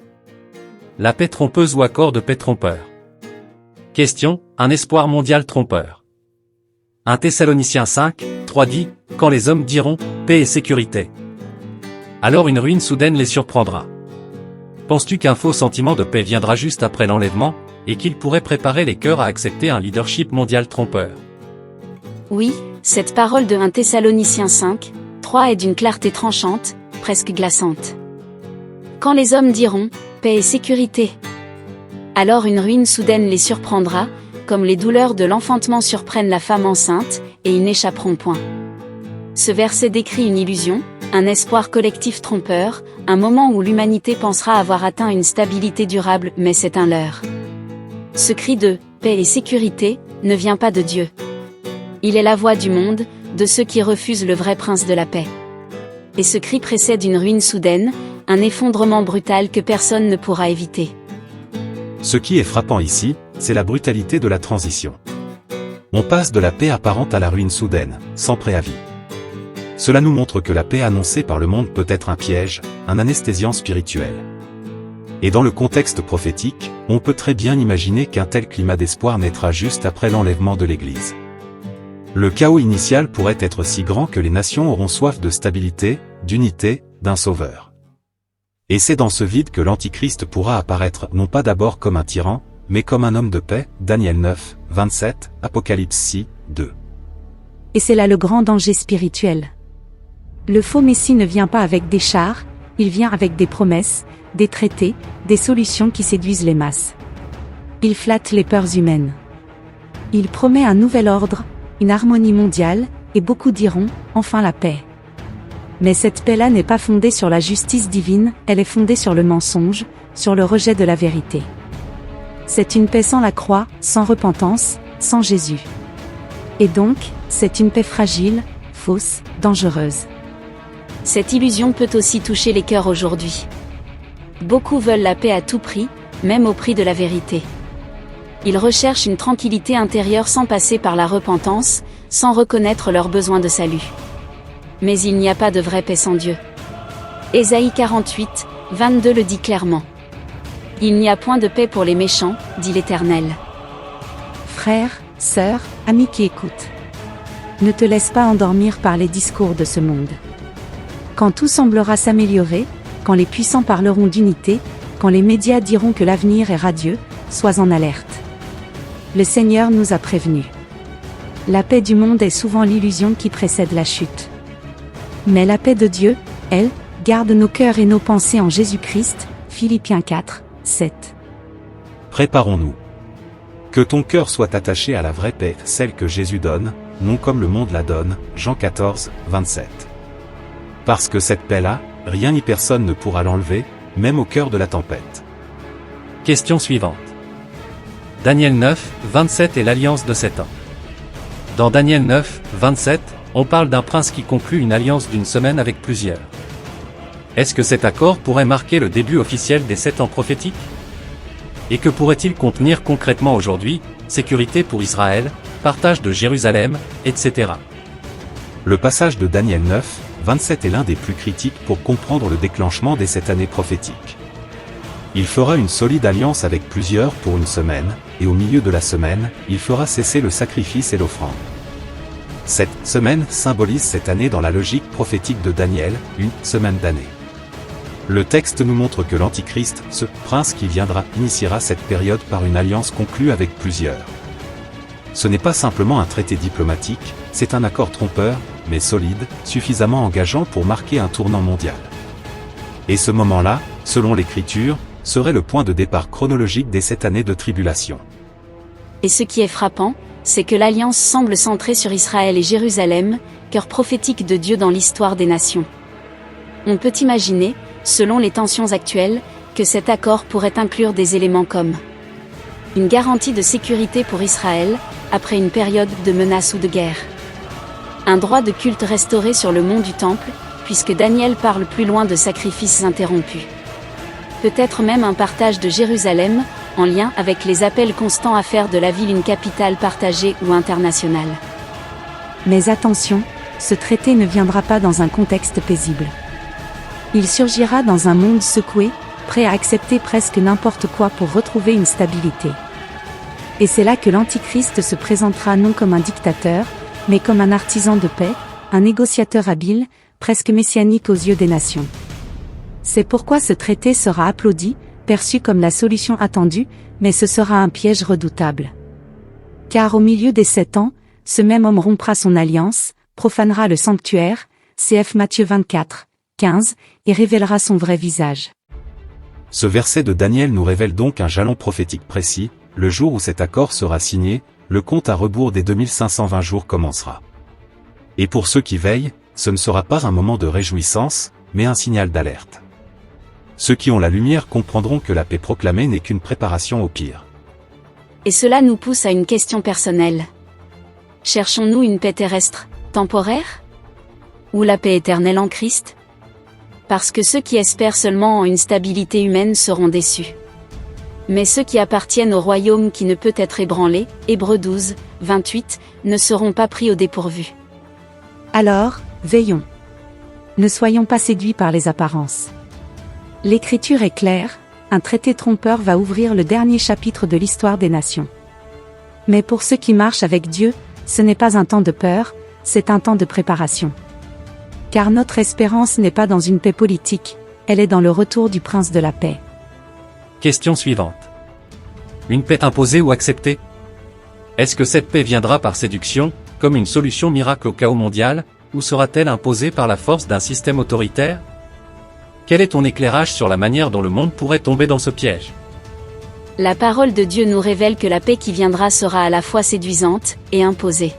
La paix trompeuse ou accord de paix trompeur. Question, un espoir mondial trompeur. 1 Thessaloniciens 5, 3 dit, quand les hommes diront, paix et sécurité. Alors une ruine soudaine les surprendra. Penses-tu qu'un faux sentiment de paix viendra juste après l'enlèvement, et qu'il pourrait préparer les cœurs à accepter un leadership mondial trompeur? Oui, cette parole de 1 Thessaloniciens 5, 3 est d'une clarté tranchante, presque glaçante. Quand les hommes diront, paix et sécurité, alors une ruine soudaine les surprendra, comme les douleurs de l'enfantement surprennent la femme enceinte, et ils n'échapperont point. Ce verset décrit une illusion, un espoir collectif trompeur, un moment où l'humanité pensera avoir atteint une stabilité durable, mais c'est un leurre. Ce cri de « paix et sécurité » ne vient pas de Dieu. Il est la voix du monde, de ceux qui refusent le vrai prince de la paix. Et ce cri précède une ruine soudaine, un effondrement brutal que personne ne pourra éviter. Ce qui est frappant ici, c'est la brutalité de la transition. On passe de la paix apparente à la ruine soudaine, sans préavis. Cela nous montre que la paix annoncée par le monde peut être un piège, un anesthésiant spirituel. Et dans le contexte prophétique, on peut très bien imaginer qu'un tel climat d'espoir naîtra juste après l'enlèvement de l'Église. Le chaos initial pourrait être si grand que les nations auront soif de stabilité, d'unité, d'un sauveur. Et c'est dans ce vide que l'Antichrist pourra apparaître non pas d'abord comme un tyran, mais comme un homme de paix, Daniel 9, 27, Apocalypse 6, 2. Et c'est là le grand danger spirituel. Le faux Messie ne vient pas avec des chars, il vient avec des promesses, des traités, des solutions qui séduisent les masses. Il flatte les peurs humaines. Il promet un nouvel ordre, une harmonie mondiale, et beaucoup diront, enfin la paix. Mais cette paix-là n'est pas fondée sur la justice divine, elle est fondée sur le mensonge, sur le rejet de la vérité. C'est une paix sans la croix, sans repentance, sans Jésus. Et donc, c'est une paix fragile, fausse, dangereuse. Cette illusion peut aussi toucher les cœurs aujourd'hui. Beaucoup veulent la paix à tout prix, même au prix de la vérité. Ils recherchent une tranquillité intérieure sans passer par la repentance, sans reconnaître leurs besoins de salut. Mais il n'y a pas de vraie paix sans Dieu. Ésaïe 48, 22 le dit clairement. Il n'y a point de paix pour les méchants, dit l'Éternel. Frères, sœurs, amis qui écoutent. Ne te laisse pas endormir par les discours de ce monde. Quand tout semblera s'améliorer, quand les puissants parleront d'unité, quand les médias diront que l'avenir est radieux, sois en alerte. Le Seigneur nous a prévenus. La paix du monde est souvent l'illusion qui précède la chute. Mais la paix de Dieu, elle, garde nos cœurs et nos pensées en Jésus-Christ, Philippiens 4, 7. Préparons-nous. Que ton cœur soit attaché à la vraie paix, celle que Jésus donne, non comme le monde la donne, Jean 14, 27. Parce que cette paix-là, rien ni personne ne pourra l'enlever, même au cœur de la tempête. Question suivante. Daniel 9, 27 et l'alliance de 7 ans. Dans Daniel 9, 27, on parle d'un prince qui conclut une alliance d'une semaine avec plusieurs. Est-ce que cet accord pourrait marquer le début officiel des 7 ans prophétiques? Et que pourrait-il contenir concrètement aujourd'hui? Sécurité pour Israël, partage de Jérusalem, etc. Le passage de Daniel 9, 27 est l'un des plus critiques pour comprendre le déclenchement des 7 années prophétiques. Il fera une solide alliance avec plusieurs pour une semaine, et au milieu de la semaine, il fera cesser le sacrifice et l'offrande. Cette semaine symbolise cette année dans la logique prophétique de Daniel, une semaine d'année. Le texte nous montre que l'Antichrist, ce prince qui viendra, initiera cette période par une alliance conclue avec plusieurs. Ce n'est pas simplement un traité diplomatique, c'est un accord trompeur, mais solide, suffisamment engageant pour marquer un tournant mondial. Et ce moment-là, selon l'Écriture, serait le point de départ chronologique des 7 années de tribulation. Et ce qui est frappant, c'est que l'alliance semble centrée sur Israël et Jérusalem, cœur prophétique de Dieu dans l'histoire des nations. On peut imaginer, selon les tensions actuelles, que cet accord pourrait inclure des éléments comme une garantie de sécurité pour Israël, après une période de menace ou de guerre. Un droit de culte restauré sur le mont du Temple, puisque Daniel parle plus loin de sacrifices interrompus. Peut-être même un partage de Jérusalem, en lien avec les appels constants à faire de la ville une capitale partagée ou internationale. Mais attention, ce traité ne viendra pas dans un contexte paisible. Il surgira dans un monde secoué, prêt à accepter presque n'importe quoi pour retrouver une stabilité. Et c'est là que l'Antichrist se présentera non comme un dictateur, mais comme un artisan de paix, un négociateur habile, presque messianique aux yeux des nations. C'est pourquoi ce traité sera applaudi, perçu comme la solution attendue, mais ce sera un piège redoutable. Car au milieu des 7 ans, ce même homme rompra son alliance, profanera le sanctuaire, cf Matthieu 24, 15, et révélera son vrai visage. Ce verset de Daniel nous révèle donc un jalon prophétique précis, le jour où cet accord sera signé, le compte à rebours des 2520 jours commencera. Et pour ceux qui veillent, ce ne sera pas un moment de réjouissance, mais un signal d'alerte. Ceux qui ont la lumière comprendront que la paix proclamée n'est qu'une préparation au pire. Et cela nous pousse à une question personnelle. Cherchons-nous une paix terrestre, temporaire? Ou la paix éternelle en Christ? Parce que ceux qui espèrent seulement en une stabilité humaine seront déçus. Mais ceux qui appartiennent au royaume qui ne peut être ébranlé, Hébreux 12, 28, ne seront pas pris au dépourvu. Alors, veillons. Ne soyons pas séduits par les apparences. L'Écriture est claire, un traité trompeur va ouvrir le dernier chapitre de l'histoire des nations. Mais pour ceux qui marchent avec Dieu, ce n'est pas un temps de peur, c'est un temps de préparation. Car notre espérance n'est pas dans une paix politique, elle est dans le retour du prince de la paix. Question suivante. Une paix imposée ou acceptée? Est-ce que cette paix viendra par séduction, comme une solution miracle au chaos mondial, ou sera-t-elle imposée par la force d'un système autoritaire? Quel est ton éclairage sur la manière dont le monde pourrait tomber dans ce piège? La parole de Dieu nous révèle que la paix qui viendra sera à la fois séduisante et imposée.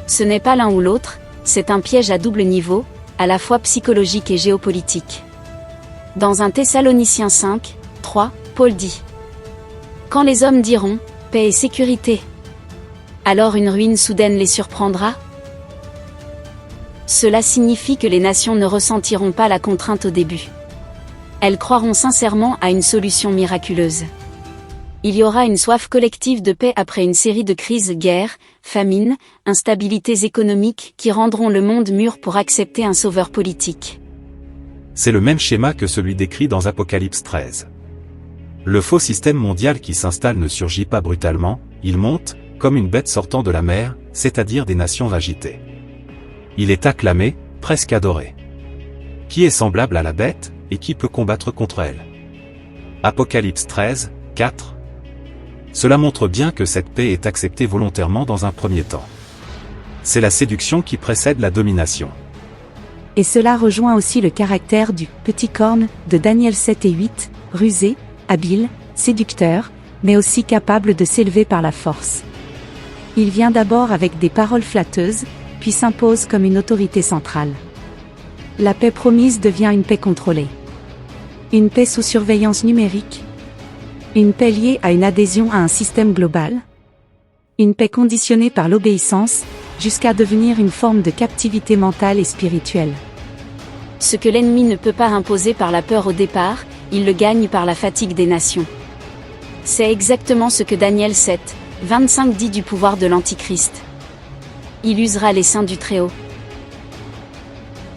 Ce n'est pas l'un ou l'autre, c'est un piège à double niveau, à la fois psychologique et géopolitique. Dans 1 Thessaloniciens 5, 3, Paul dit: Quand les hommes diront « paix et sécurité », alors une ruine soudaine les surprendra? Cela signifie que les nations ne ressentiront pas la contrainte au début. Elles croiront sincèrement à une solution miraculeuse. Il y aura une soif collective de paix après une série de crises, guerres, famines, instabilités économiques qui rendront le monde mûr pour accepter un sauveur politique. C'est le même schéma que celui décrit dans Apocalypse 13. Le faux système mondial qui s'installe ne surgit pas brutalement, il monte, comme une bête sortant de la mer, c'est-à-dire des nations agitées. Il est acclamé, presque adoré. Qui est semblable à la bête, et qui peut combattre contre elle? Apocalypse 13, 4. Cela montre bien que cette paix est acceptée volontairement dans un premier temps. C'est la séduction qui précède la domination. Et cela rejoint aussi le caractère du « petit corne » de Daniel 7 et 8, rusé, habile, séducteur, mais aussi capable de s'élever par la force. Il vient d'abord avec des paroles flatteuses, puis s'impose comme une autorité centrale. La paix promise devient une paix contrôlée. Une paix sous surveillance numérique. Une paix liée à une adhésion à un système global. Une paix conditionnée par l'obéissance, jusqu'à devenir une forme de captivité mentale et spirituelle. Ce que l'ennemi ne peut pas imposer par la peur au départ, il le gagne par la fatigue des nations. C'est exactement ce que Daniel 7, 25 dit du pouvoir de l'Antichrist. Il usera les saints du Très-Haut.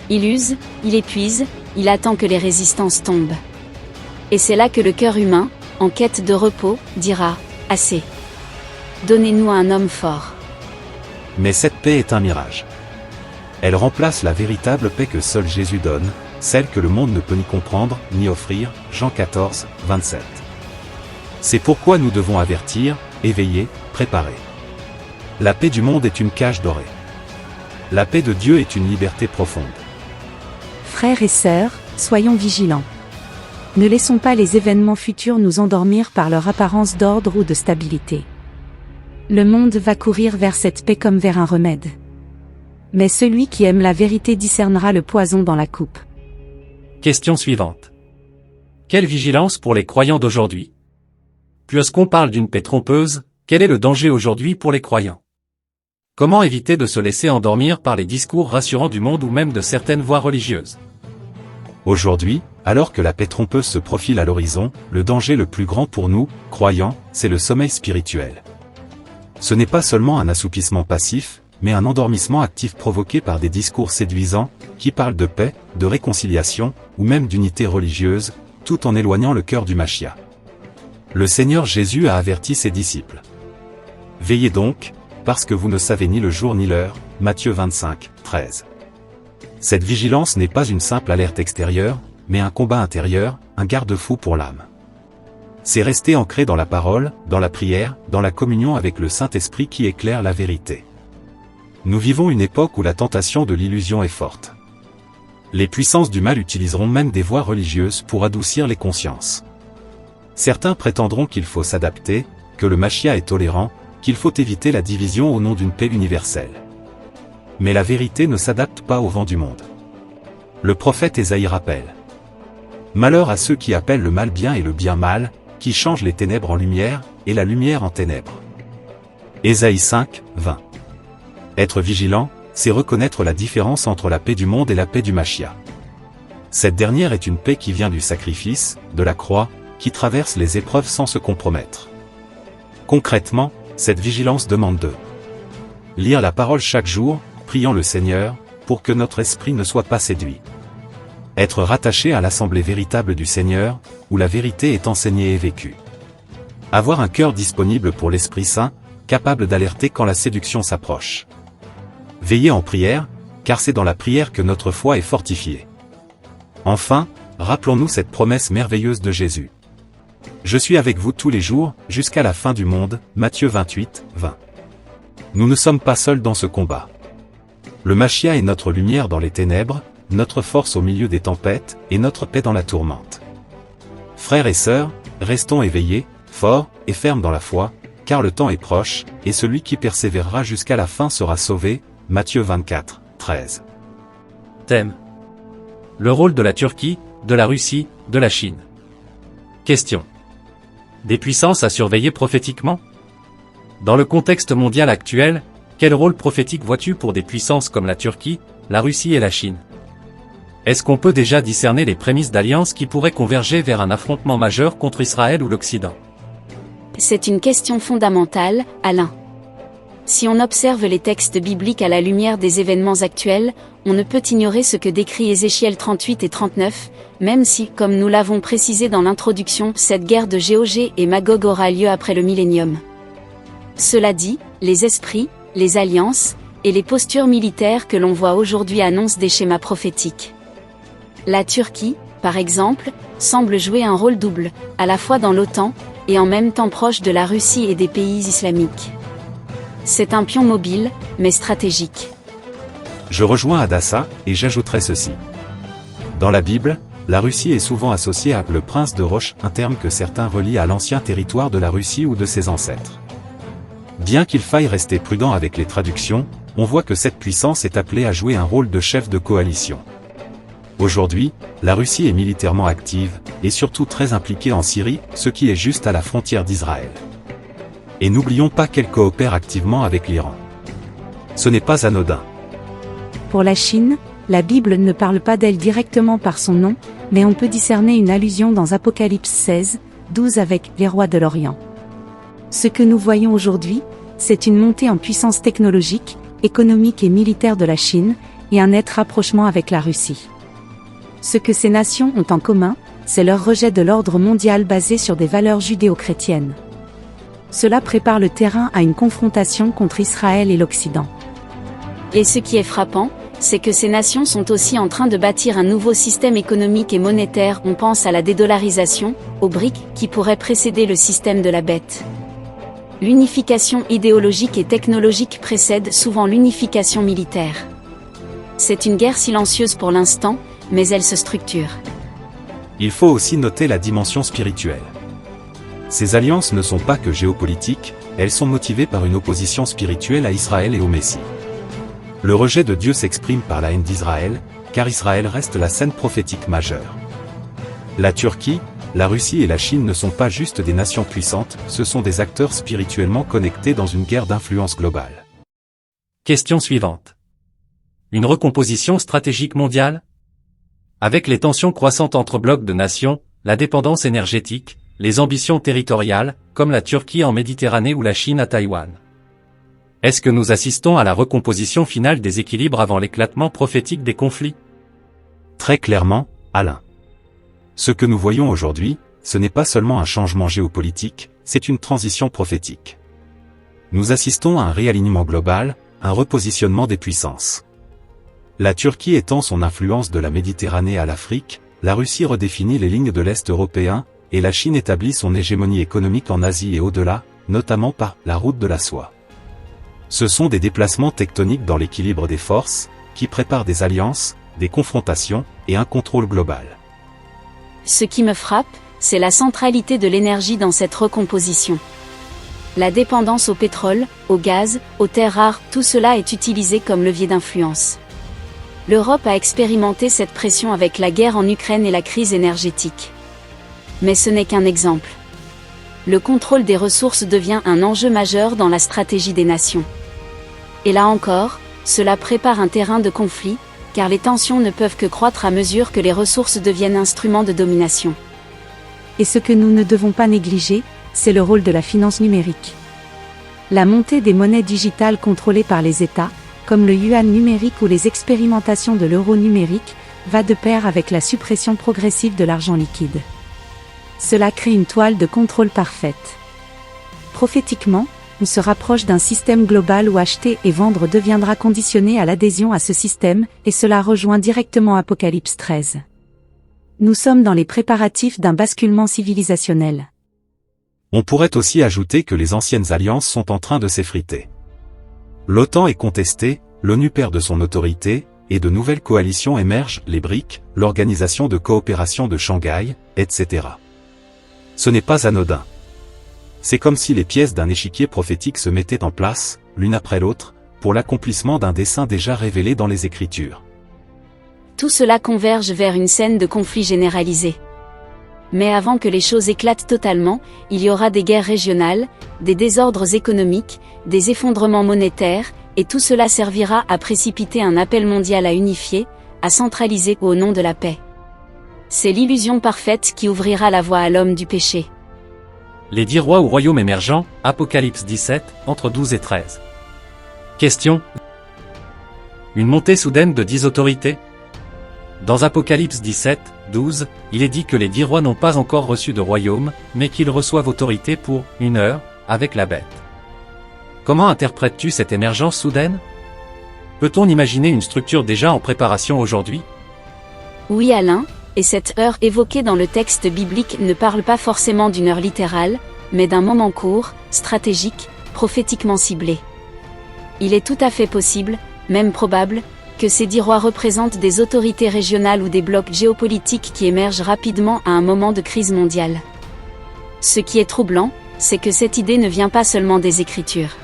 Il use, il épuise, il attend que les résistances tombent. Et c'est là que le cœur humain, en quête de repos, dira « Assez. Donnez-nous un homme fort. » Mais cette paix est un mirage. Elle remplace la véritable paix que seul Jésus donne, celle que le monde ne peut ni comprendre, ni offrir, Jean 14, 27. C'est pourquoi nous devons avertir, éveiller, préparer. La paix du monde est une cage dorée. La paix de Dieu est une liberté profonde. Frères et sœurs, soyons vigilants. Ne laissons pas les événements futurs nous endormir par leur apparence d'ordre ou de stabilité. Le monde va courir vers cette paix comme vers un remède. Mais celui qui aime la vérité discernera le poison dans la coupe. Question suivante. Quelle vigilance pour les croyants d'aujourd'hui? Puisqu'on parle d'une paix trompeuse, quel est le danger aujourd'hui pour les croyants? Comment éviter de se laisser endormir par les discours rassurants du monde ou même de certaines voix religieuses? Aujourd'hui, alors que la paix trompeuse se profile à l'horizon, le danger le plus grand pour nous, croyants, c'est le sommeil spirituel. Ce n'est pas seulement un assoupissement passif, mais un endormissement actif provoqué par des discours séduisants, qui parlent de paix, de réconciliation, ou même d'unité religieuse, tout en éloignant le cœur du Machia. Le Seigneur Jésus a averti ses disciples. Veillez donc, parce que vous ne savez ni le jour ni l'heure, Matthieu 25, 13. Cette vigilance n'est pas une simple alerte extérieure, mais un combat intérieur, un garde-fou pour l'âme. C'est rester ancré dans la parole, dans la prière, dans la communion avec le Saint-Esprit qui éclaire la vérité. Nous vivons une époque où la tentation de l'illusion est forte. Les puissances du mal utiliseront même des voies religieuses pour adoucir les consciences. Certains prétendront qu'il faut s'adapter, que le Machia est tolérant, qu'il faut éviter la division au nom d'une paix universelle. Mais la vérité ne s'adapte pas au vent du monde. Le prophète Ésaïe rappelle. Malheur à ceux qui appellent le mal bien et le bien mal, qui changent les ténèbres en lumière, et la lumière en ténèbres. Ésaïe 5, 20. Être vigilant, c'est reconnaître la différence entre la paix du monde et la paix du Machia. Cette dernière est une paix qui vient du sacrifice, de la croix, qui traverse les épreuves sans se compromettre. Concrètement, cette vigilance demande de lire la parole chaque jour, priant le Seigneur, pour que notre esprit ne soit pas séduit. Être rattaché à l'assemblée véritable du Seigneur, où la vérité est enseignée et vécue. Avoir un cœur disponible pour l'Esprit Saint, capable d'alerter quand la séduction s'approche. Veiller en prière, car c'est dans la prière que notre foi est fortifiée. Enfin, rappelons-nous cette promesse merveilleuse de Jésus. Je suis avec vous tous les jours, jusqu'à la fin du monde, Matthieu 28, 20. Nous ne sommes pas seuls dans ce combat. Le Machia est notre lumière dans les ténèbres, notre force au milieu des tempêtes, et notre paix dans la tourmente. Frères et sœurs, restons éveillés, forts, et fermes dans la foi, car le temps est proche, et celui qui persévérera jusqu'à la fin sera sauvé, Matthieu 24, 13. Thème. Le rôle de la Turquie, de la Russie, de la Chine. Question. Des puissances à surveiller prophétiquement? Dans le contexte mondial actuel, quel rôle prophétique vois-tu pour des puissances comme la Turquie, la Russie et la Chine? Est-ce qu'on peut déjà discerner les prémices d'alliances qui pourraient converger vers un affrontement majeur contre Israël ou l'Occident? C'est une question fondamentale, Alain. Si on observe les textes bibliques à la lumière des événements actuels, on ne peut ignorer ce que décrit Ézéchiel 38 et 39, même si, comme nous l'avons précisé dans l'introduction, cette guerre de Géog et Magog aura lieu après le millénium. Cela dit, les esprits, les alliances, et les postures militaires que l'on voit aujourd'hui annoncent des schémas prophétiques. La Turquie, par exemple, semble jouer un rôle double, à la fois dans l'OTAN, et en même temps proche de la Russie et des pays islamiques. C'est un pion mobile, mais stratégique. Je rejoins Hadassa, et j'ajouterai ceci. Dans la Bible, la Russie est souvent associée à le prince de Roche, un terme que certains relient à l'ancien territoire de la Russie ou de ses ancêtres. Bien qu'il faille rester prudent avec les traductions, on voit que cette puissance est appelée à jouer un rôle de chef de coalition. Aujourd'hui, la Russie est militairement active, et surtout très impliquée en Syrie, ce qui est juste à la frontière d'Israël. Et n'oublions pas qu'elle coopère activement avec l'Iran. Ce n'est pas anodin. Pour la Chine, la Bible ne parle pas d'elle directement par son nom, mais on peut discerner une allusion dans Apocalypse 16, 12 avec les rois de l'Orient. Ce que nous voyons aujourd'hui, c'est une montée en puissance technologique, économique et militaire de la Chine, et un net rapprochement avec la Russie. Ce que ces nations ont en commun, c'est leur rejet de l'ordre mondial basé sur des valeurs judéo-chrétiennes. Cela prépare le terrain à une confrontation contre Israël et l'Occident. Et ce qui est frappant, c'est que ces nations sont aussi en train de bâtir un nouveau système économique et monétaire. On pense à la dédollarisation, aux BRIC, qui pourrait précéder le système de la bête. L'unification idéologique et technologique précède souvent l'unification militaire. C'est une guerre silencieuse pour l'instant, mais elle se structure. Il faut aussi noter la dimension spirituelle. Ces alliances ne sont pas que géopolitiques, elles sont motivées par une opposition spirituelle à Israël et au Messie. Le rejet de Dieu s'exprime par la haine d'Israël, car Israël reste la scène prophétique majeure. La Turquie, la Russie et la Chine ne sont pas juste des nations puissantes, ce sont des acteurs spirituellement connectés dans une guerre d'influence globale. Question suivante. Une recomposition stratégique mondiale? Avec les tensions croissantes entre blocs de nations, la dépendance énergétique, les ambitions territoriales, comme la Turquie en Méditerranée ou la Chine à Taïwan. Est-ce que nous assistons à la recomposition finale des équilibres avant l'éclatement prophétique des conflits? Très clairement, Alain. Ce que nous voyons aujourd'hui, ce n'est pas seulement un changement géopolitique, c'est une transition prophétique. Nous assistons à un réalignement global, un repositionnement des puissances. La Turquie étend son influence de la Méditerranée à l'Afrique, la Russie redéfinit les lignes de l'Est européen, et la Chine établit son hégémonie économique en Asie et au-delà, notamment par la route de la soie. Ce sont des déplacements tectoniques dans l'équilibre des forces, qui préparent des alliances, des confrontations, et un contrôle global. Ce qui me frappe, c'est la centralité de l'énergie dans cette recomposition. La dépendance au pétrole, au gaz, aux terres rares, tout cela est utilisé comme levier d'influence. L'Europe a expérimenté cette pression avec la guerre en Ukraine et la crise énergétique. Mais ce n'est qu'un exemple. Le contrôle des ressources devient un enjeu majeur dans la stratégie des nations. Et là encore, cela prépare un terrain de conflit, car les tensions ne peuvent que croître à mesure que les ressources deviennent instruments de domination. Et ce que nous ne devons pas négliger, c'est le rôle de la finance numérique. La montée des monnaies digitales contrôlées par les États, comme le yuan numérique ou les expérimentations de l'euro numérique, va de pair avec la suppression progressive de l'argent liquide. Cela crée une toile de contrôle parfaite. Prophétiquement, on se rapproche d'un système global où acheter et vendre deviendra conditionné à l'adhésion à ce système, et cela rejoint directement Apocalypse 13. Nous sommes dans les préparatifs d'un basculement civilisationnel. On pourrait aussi ajouter que les anciennes alliances sont en train de s'effriter. L'OTAN est contestée, l'ONU perd de son autorité, et de nouvelles coalitions émergent, les BRIC, l'Organisation de coopération de Shanghai, etc. Ce n'est pas anodin. C'est comme si les pièces d'un échiquier prophétique se mettaient en place, l'une après l'autre, pour l'accomplissement d'un dessein déjà révélé dans les Écritures. Tout cela converge vers une scène de conflit généralisé. Mais avant que les choses éclatent totalement, il y aura des guerres régionales, des désordres économiques, des effondrements monétaires, et tout cela servira à précipiter un appel mondial à unifier, à centraliser au nom de la paix. C'est l'illusion parfaite qui ouvrira la voie à l'homme du péché. Les 10 rois ou royaumes émergents, Apocalypse 17, entre 12 et 13. Question. Une montée soudaine de 10 autorités? Dans Apocalypse 17, 12, il est dit que les 10 rois n'ont pas encore reçu de royaume, mais qu'ils reçoivent autorité pour 1 heure, avec la bête. Comment interprètes-tu cette émergence soudaine? Peut-on imaginer une structure déjà en préparation aujourd'hui? Oui Alain, et cette heure évoquée dans le texte biblique ne parle pas forcément d'une heure littérale, mais d'un moment court, stratégique, prophétiquement ciblé. Il est tout à fait possible, même probable, que ces 10 rois représentent des autorités régionales ou des blocs géopolitiques qui émergent rapidement à un moment de crise mondiale. Ce qui est troublant, c'est que cette idée ne vient pas seulement des Écritures.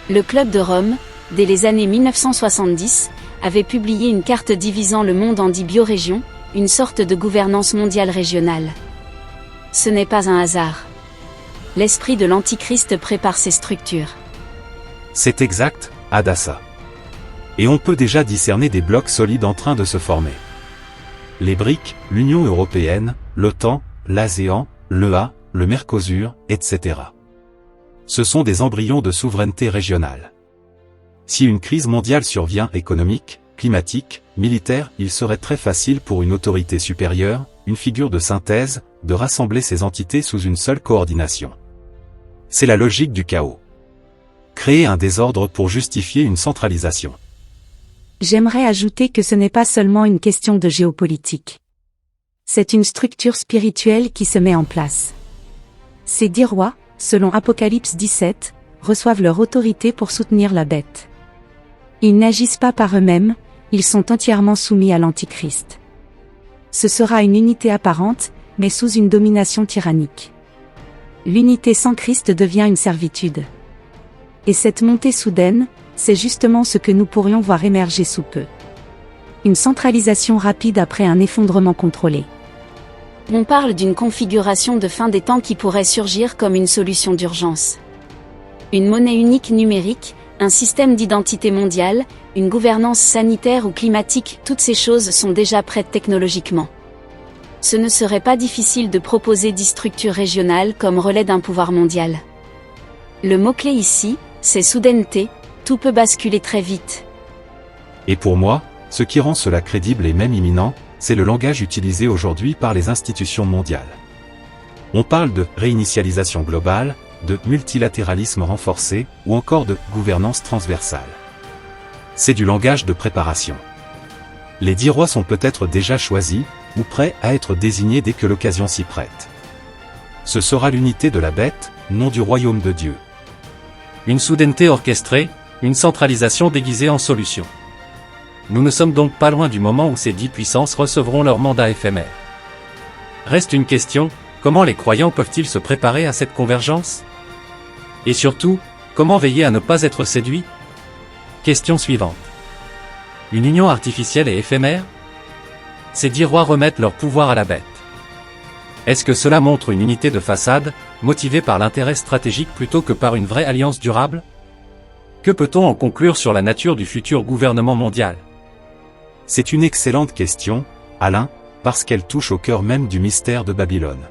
Le Club de Rome, dès les années 1970, avait publié une carte divisant le monde en 10 biorégions, une sorte de gouvernance mondiale régionale. Ce n'est pas un hasard. L'esprit de l'Antichrist prépare ces structures. C'est exact, Hadassah. Et on peut déjà discerner des blocs solides en train de se former. Les BRIC, l'Union européenne, l'OTAN, l'ASEAN, l'EA, le Mercosur, etc. Ce sont des embryons de souveraineté régionale. Si une crise mondiale survient, économique, climatique, militaire, il serait très facile pour une autorité supérieure, une figure de synthèse, de rassembler ces entités sous une seule coordination. C'est la logique du chaos. Créer un désordre pour justifier une centralisation. J'aimerais ajouter que ce n'est pas seulement une question de géopolitique. C'est une structure spirituelle qui se met en place. Ces 10 rois, selon Apocalypse 17, reçoivent leur autorité pour soutenir la bête. Ils n'agissent pas par eux-mêmes, ils sont entièrement soumis à l'Antichrist. Ce sera une unité apparente, mais sous une domination tyrannique. L'unité sans Christ devient une servitude. Et cette montée soudaine, c'est justement ce que nous pourrions voir émerger sous peu. Une centralisation rapide après un effondrement contrôlé. On parle d'une configuration de fin des temps qui pourrait surgir comme une solution d'urgence. Une monnaie unique numérique, un système d'identité mondiale, une gouvernance sanitaire ou climatique, toutes ces choses sont déjà prêtes technologiquement. Ce ne serait pas difficile de proposer 10 structures régionales comme relais d'un pouvoir mondial. Le mot-clé ici, c'est soudaineté, tout peut basculer très vite. Et pour moi, ce qui rend cela crédible et même imminent, c'est le langage utilisé aujourd'hui par les institutions mondiales. On parle de réinitialisation globale, de multilatéralisme renforcé, ou encore de gouvernance transversale. C'est du langage de préparation. Les 10 rois sont peut-être déjà choisis, ou prêts à être désignés dès que l'occasion s'y prête. Ce sera l'unité de la bête, non du royaume de Dieu. Une soudaineté orchestrée, une centralisation déguisée en solution. Nous ne sommes donc pas loin du moment où ces 10 puissances recevront leur mandat éphémère. Reste une question, comment les croyants peuvent-ils se préparer à cette convergence? Et surtout, comment veiller à ne pas être séduits? Question suivante. Une union artificielle et éphémère? Ces 10 rois remettent leur pouvoir à la bête. Est-ce que cela montre une unité de façade, motivée par l'intérêt stratégique plutôt que par une vraie alliance durable? Que peut-on en conclure sur la nature du futur gouvernement mondial? C'est une excellente question, Alain, parce qu'elle touche au cœur même du mystère de Babylone.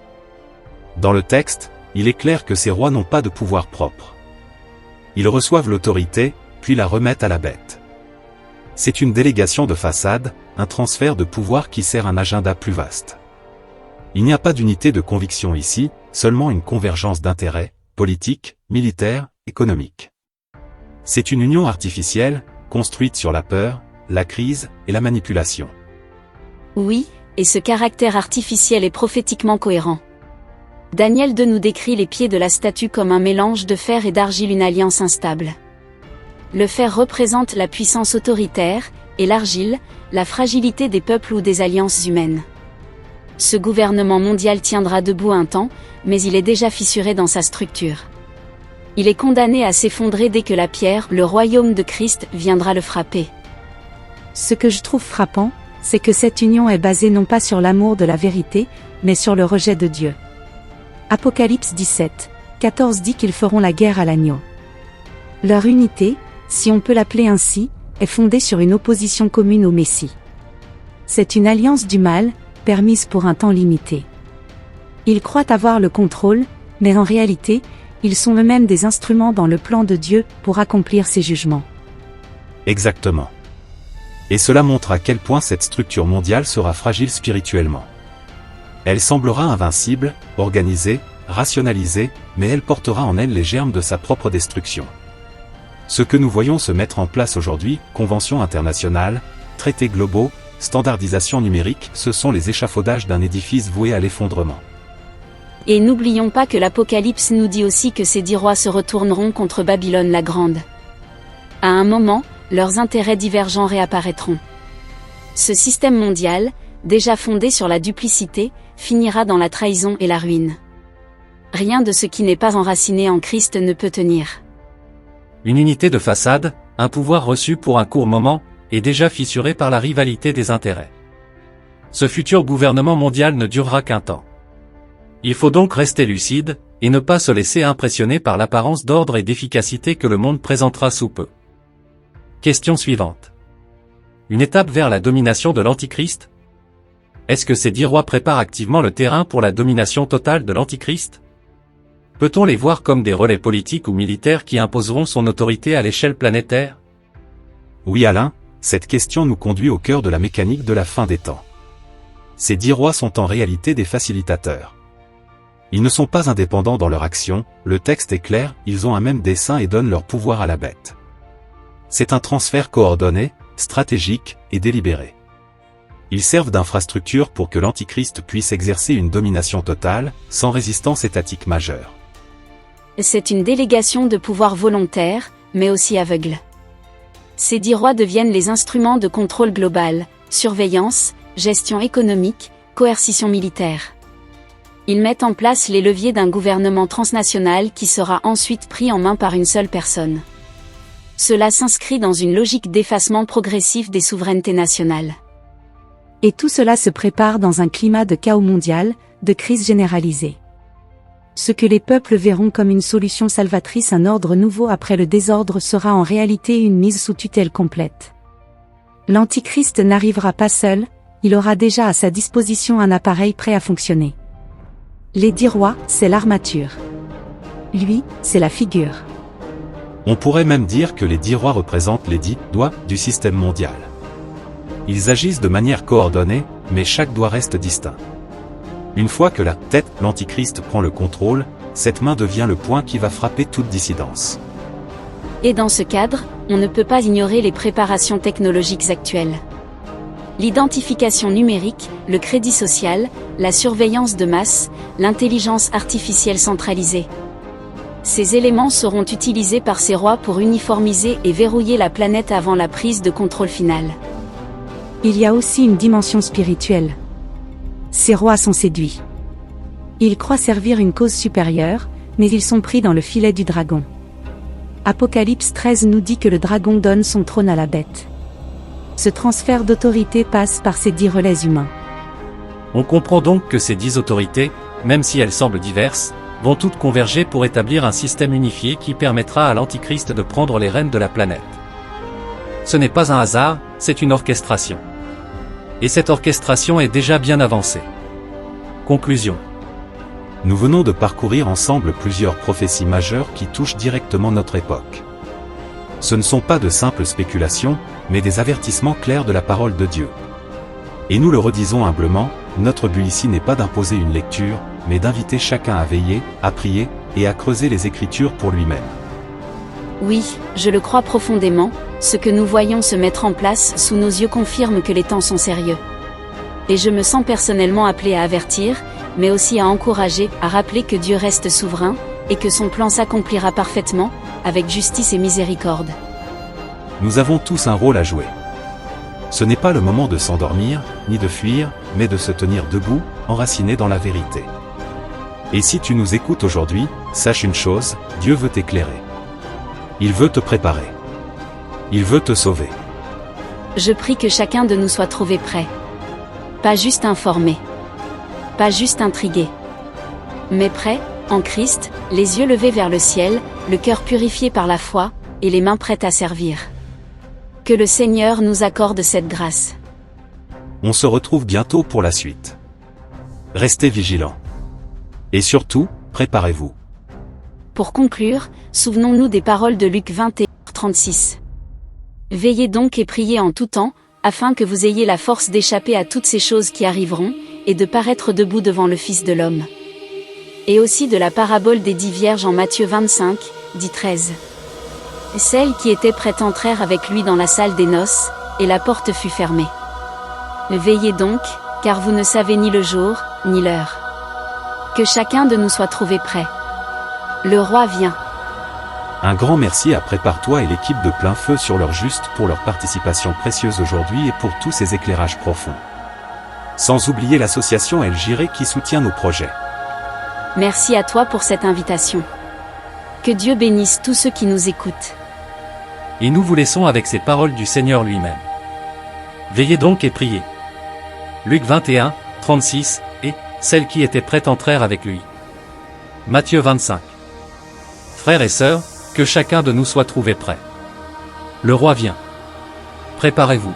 Dans le texte, il est clair que ces rois n'ont pas de pouvoir propre. Ils reçoivent l'autorité, puis la remettent à la bête. C'est une délégation de façade, un transfert de pouvoir qui sert un agenda plus vaste. Il n'y a pas d'unité de conviction ici, seulement une convergence d'intérêts, politiques, militaires, économiques. C'est une union artificielle, construite sur la peur, la crise et la manipulation. Oui, et ce caractère artificiel est prophétiquement cohérent. Daniel 2 nous décrit les pieds de la statue comme un mélange de fer et d'argile, une alliance instable. Le fer représente la puissance autoritaire, et l'argile, la fragilité des peuples ou des alliances humaines. Ce gouvernement mondial tiendra debout un temps, mais il est déjà fissuré dans sa structure. Il est condamné à s'effondrer dès que la pierre, le royaume de Christ, viendra le frapper. Ce que je trouve frappant, c'est que cette union est basée non pas sur l'amour de la vérité, mais sur le rejet de Dieu. Apocalypse 17, 14 dit qu'ils feront la guerre à l'agneau. Leur unité, si on peut l'appeler ainsi, est fondée sur une opposition commune au Messie. C'est une alliance du mal, permise pour un temps limité. Ils croient avoir le contrôle, mais en réalité, ils sont eux-mêmes des instruments dans le plan de Dieu pour accomplir ses jugements. Exactement. Et cela montre à quel point cette structure mondiale sera fragile spirituellement. Elle semblera invincible, organisée, rationalisée, mais elle portera en elle les germes de sa propre destruction. Ce que nous voyons se mettre en place aujourd'hui, conventions internationales, traités globaux, standardisation numérique, ce sont les échafaudages d'un édifice voué à l'effondrement. Et n'oublions pas que l'Apocalypse nous dit aussi que ces 10 rois se retourneront contre Babylone la Grande. À un moment, leurs intérêts divergents réapparaîtront. Ce système mondial, déjà fondé sur la duplicité, finira dans la trahison et la ruine. Rien de ce qui n'est pas enraciné en Christ ne peut tenir. Une unité de façade, un pouvoir reçu pour un court moment, est déjà fissuré par la rivalité des intérêts. Ce futur gouvernement mondial ne durera qu'un temps. Il faut donc rester lucide, et ne pas se laisser impressionner par l'apparence d'ordre et d'efficacité que le monde présentera sous peu. Question suivante. Une étape vers la domination de l'Antichrist? Est-ce que ces 10 rois préparent activement le terrain pour la domination totale de l'Antichrist? Peut-on les voir comme des relais politiques ou militaires qui imposeront son autorité à l'échelle planétaire? Oui Alain, cette question nous conduit au cœur de la mécanique de la fin des temps. Ces 10 rois sont en réalité des facilitateurs. Ils ne sont pas indépendants dans leur action, le texte est clair, ils ont un même dessein et donnent leur pouvoir à la bête. C'est un transfert coordonné, stratégique et délibéré. Ils servent d'infrastructure pour que l'Antichrist puisse exercer une domination totale, sans résistance étatique majeure. C'est une délégation de pouvoir volontaire, mais aussi aveugle. Ces 10 rois deviennent les instruments de contrôle global, surveillance, gestion économique, coercition militaire. Ils mettent en place les leviers d'un gouvernement transnational qui sera ensuite pris en main par une seule personne. Cela s'inscrit dans une logique d'effacement progressif des souverainetés nationales. Et tout cela se prépare dans un climat de chaos mondial, de crise généralisée. Ce que les peuples verront comme une solution salvatrice, un ordre nouveau après le désordre, sera en réalité une mise sous tutelle complète. L'Antichrist n'arrivera pas seul, il aura déjà à sa disposition un appareil prêt à fonctionner. Les 10 rois, c'est l'armature. Lui, c'est la figure. On pourrait même dire que les 10 rois représentent les 10 doigts du système mondial. Ils agissent de manière coordonnée, mais chaque doigt reste distinct. Une fois que la tête, l'Antichrist, prend le contrôle, cette main devient le point qui va frapper toute dissidence. Et dans ce cadre, on ne peut pas ignorer les préparations technologiques actuelles. L'identification numérique, le crédit social, la surveillance de masse, l'intelligence artificielle centralisée. Ces éléments seront utilisés par ces rois pour uniformiser et verrouiller la planète avant la prise de contrôle finale. Il y a aussi une dimension spirituelle. Ces rois sont séduits. Ils croient servir une cause supérieure, mais ils sont pris dans le filet du dragon. Apocalypse 13 nous dit que le dragon donne son trône à la bête. Ce transfert d'autorité passe par ces 10 relais humains. On comprend donc que ces 10 autorités, même si elles semblent diverses, vont toutes converger pour établir un système unifié qui permettra à l'Antichrist de prendre les rênes de la planète. Ce n'est pas un hasard, c'est une orchestration. Et cette orchestration est déjà bien avancée. Conclusion. Nous venons de parcourir ensemble plusieurs prophéties majeures qui touchent directement notre époque. Ce ne sont pas de simples spéculations, mais des avertissements clairs de la parole de Dieu. Et nous le redisons humblement, notre but ici n'est pas d'imposer une lecture, mais d'inviter chacun à veiller, à prier, et à creuser les Écritures pour lui-même. Oui, je le crois profondément, ce que nous voyons se mettre en place sous nos yeux confirme que les temps sont sérieux. Et je me sens personnellement appelé à avertir, mais aussi à encourager, à rappeler que Dieu reste souverain, et que son plan s'accomplira parfaitement, avec justice et miséricorde. Nous avons tous un rôle à jouer. Ce n'est pas le moment de s'endormir, ni de fuir, mais de se tenir debout, enraciné dans la vérité. Et si tu nous écoutes aujourd'hui, sache une chose, Dieu veut t'éclairer. Il veut te préparer. Il veut te sauver. Je prie que chacun de nous soit trouvé prêt. Pas juste informé. pas juste intrigués, mais prêts, en Christ, les yeux levés vers le ciel, le cœur purifié par la foi, et les mains prêtes à servir. Que le Seigneur nous accorde cette grâce. On se retrouve bientôt pour la suite. Restez vigilants. Et surtout, préparez-vous. Pour conclure, souvenons-nous des paroles de Luc 21, 36. Veillez donc et priez en tout temps, afin que vous ayez la force d'échapper à toutes ces choses qui arriveront, et de paraître debout devant le Fils de l'homme. Et aussi de la parabole des 10 vierges en Matthieu 25, 10-13. Celles qui étaient prêtes entrèrent avec lui dans la salle des noces, et la porte fut fermée. Veillez donc, car vous ne savez ni le jour, ni l'heure. Que chacun de nous soit trouvé prêt. Le roi vient. Un grand merci à Prépare-toi et l'équipe de Plein Feu sur leur juste pour leur participation précieuse aujourd'hui et pour tous ces éclairages profonds. Sans oublier l'association El Jiré qui soutient nos projets. Merci à toi pour cette invitation. Que Dieu bénisse tous ceux qui nous écoutent. Et nous vous laissons avec ces paroles du Seigneur lui-même. Veillez donc et priez. Luc 21, 36, et celles qui étaient prêtes entrèrent avec lui. Matthieu 25. Frères et sœurs, que chacun de nous soit trouvé prêt. Le roi vient. Préparez-vous.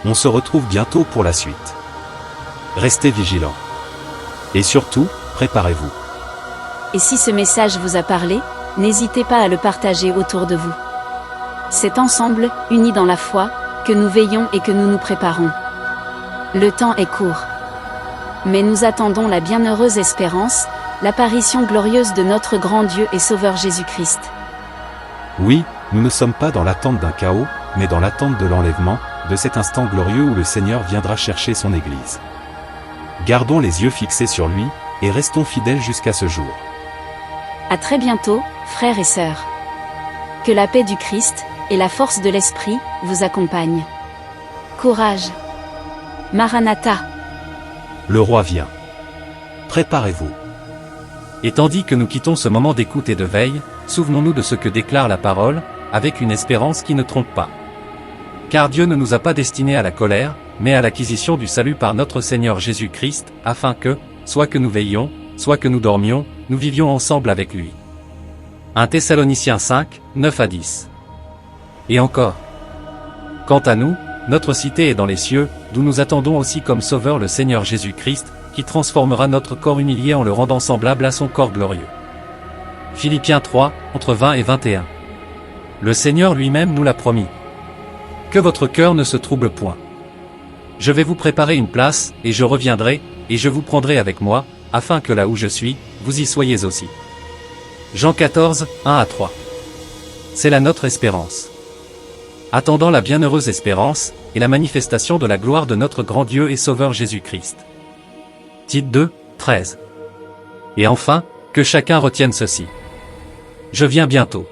On se retrouve bientôt pour la suite. Restez vigilants. Et surtout, préparez-vous. Et si ce message vous a parlé, n'hésitez pas à le partager autour de vous. C'est ensemble, unis dans la foi, que nous veillons et que nous nous préparons. Le temps est court. Mais nous attendons la bienheureuse espérance, l'apparition glorieuse de notre grand Dieu et Sauveur Jésus-Christ. Oui, nous ne sommes pas dans l'attente d'un chaos, mais dans l'attente de l'enlèvement, de cet instant glorieux où le Seigneur viendra chercher son Église. Gardons les yeux fixés sur lui, et restons fidèles jusqu'à ce jour. À très bientôt, frères et sœurs. Que la paix du Christ, et la force de l'Esprit, vous accompagnent. Courage. Maranatha. Le roi vient. Préparez-vous. Et tandis que nous quittons ce moment d'écoute et de veille, souvenons-nous de ce que déclare la parole, avec une espérance qui ne trompe pas. Car Dieu ne nous a pas destinés à la colère, mais à l'acquisition du salut par notre Seigneur Jésus-Christ, afin que, soit que nous veillions, soit que nous dormions, nous vivions ensemble avec lui. 1 Thessaloniciens 5, 9 à 10. Et encore. Quant à nous, notre cité est dans les cieux, d'où nous attendons aussi comme Sauveur le Seigneur Jésus-Christ, qui transformera notre corps humilié en le rendant semblable à son corps glorieux. Philippiens 3, entre 20 et 21. Le Seigneur lui-même nous l'a promis. Que votre cœur ne se trouble point. Je vais vous préparer une place, et je reviendrai, et je vous prendrai avec moi, afin que là où je suis, vous y soyez aussi. Jean 14, 1 à 3. C'est là notre espérance. Attendant la bienheureuse espérance, et la manifestation de la gloire de notre grand Dieu et Sauveur Jésus-Christ. Tite 2, 13. Et enfin, que chacun retienne ceci. Je viens bientôt.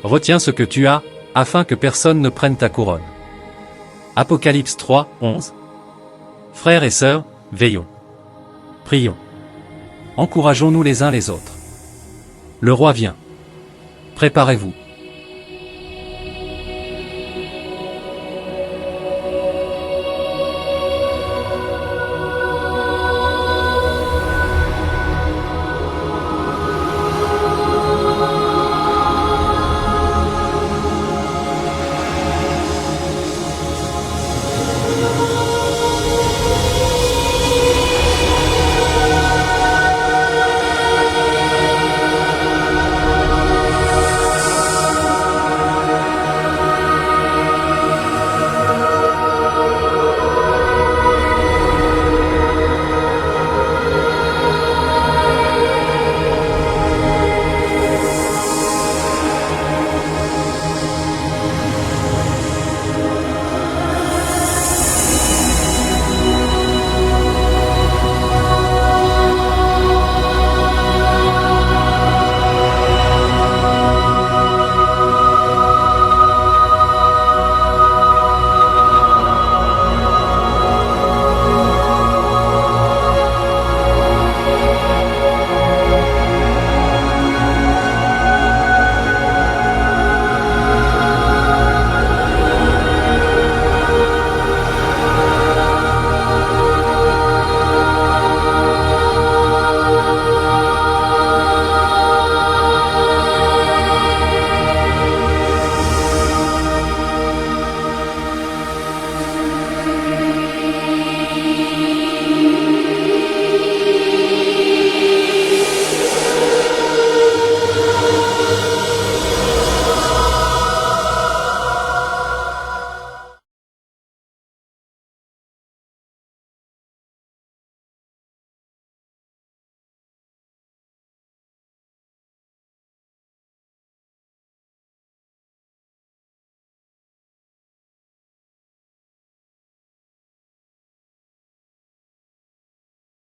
Retiens ce que tu as, afin que personne ne prenne ta couronne. Apocalypse 3, 11. Frères et sœurs, veillons. Prions. Encourageons-nous les uns les autres. Le roi vient. Préparez-vous.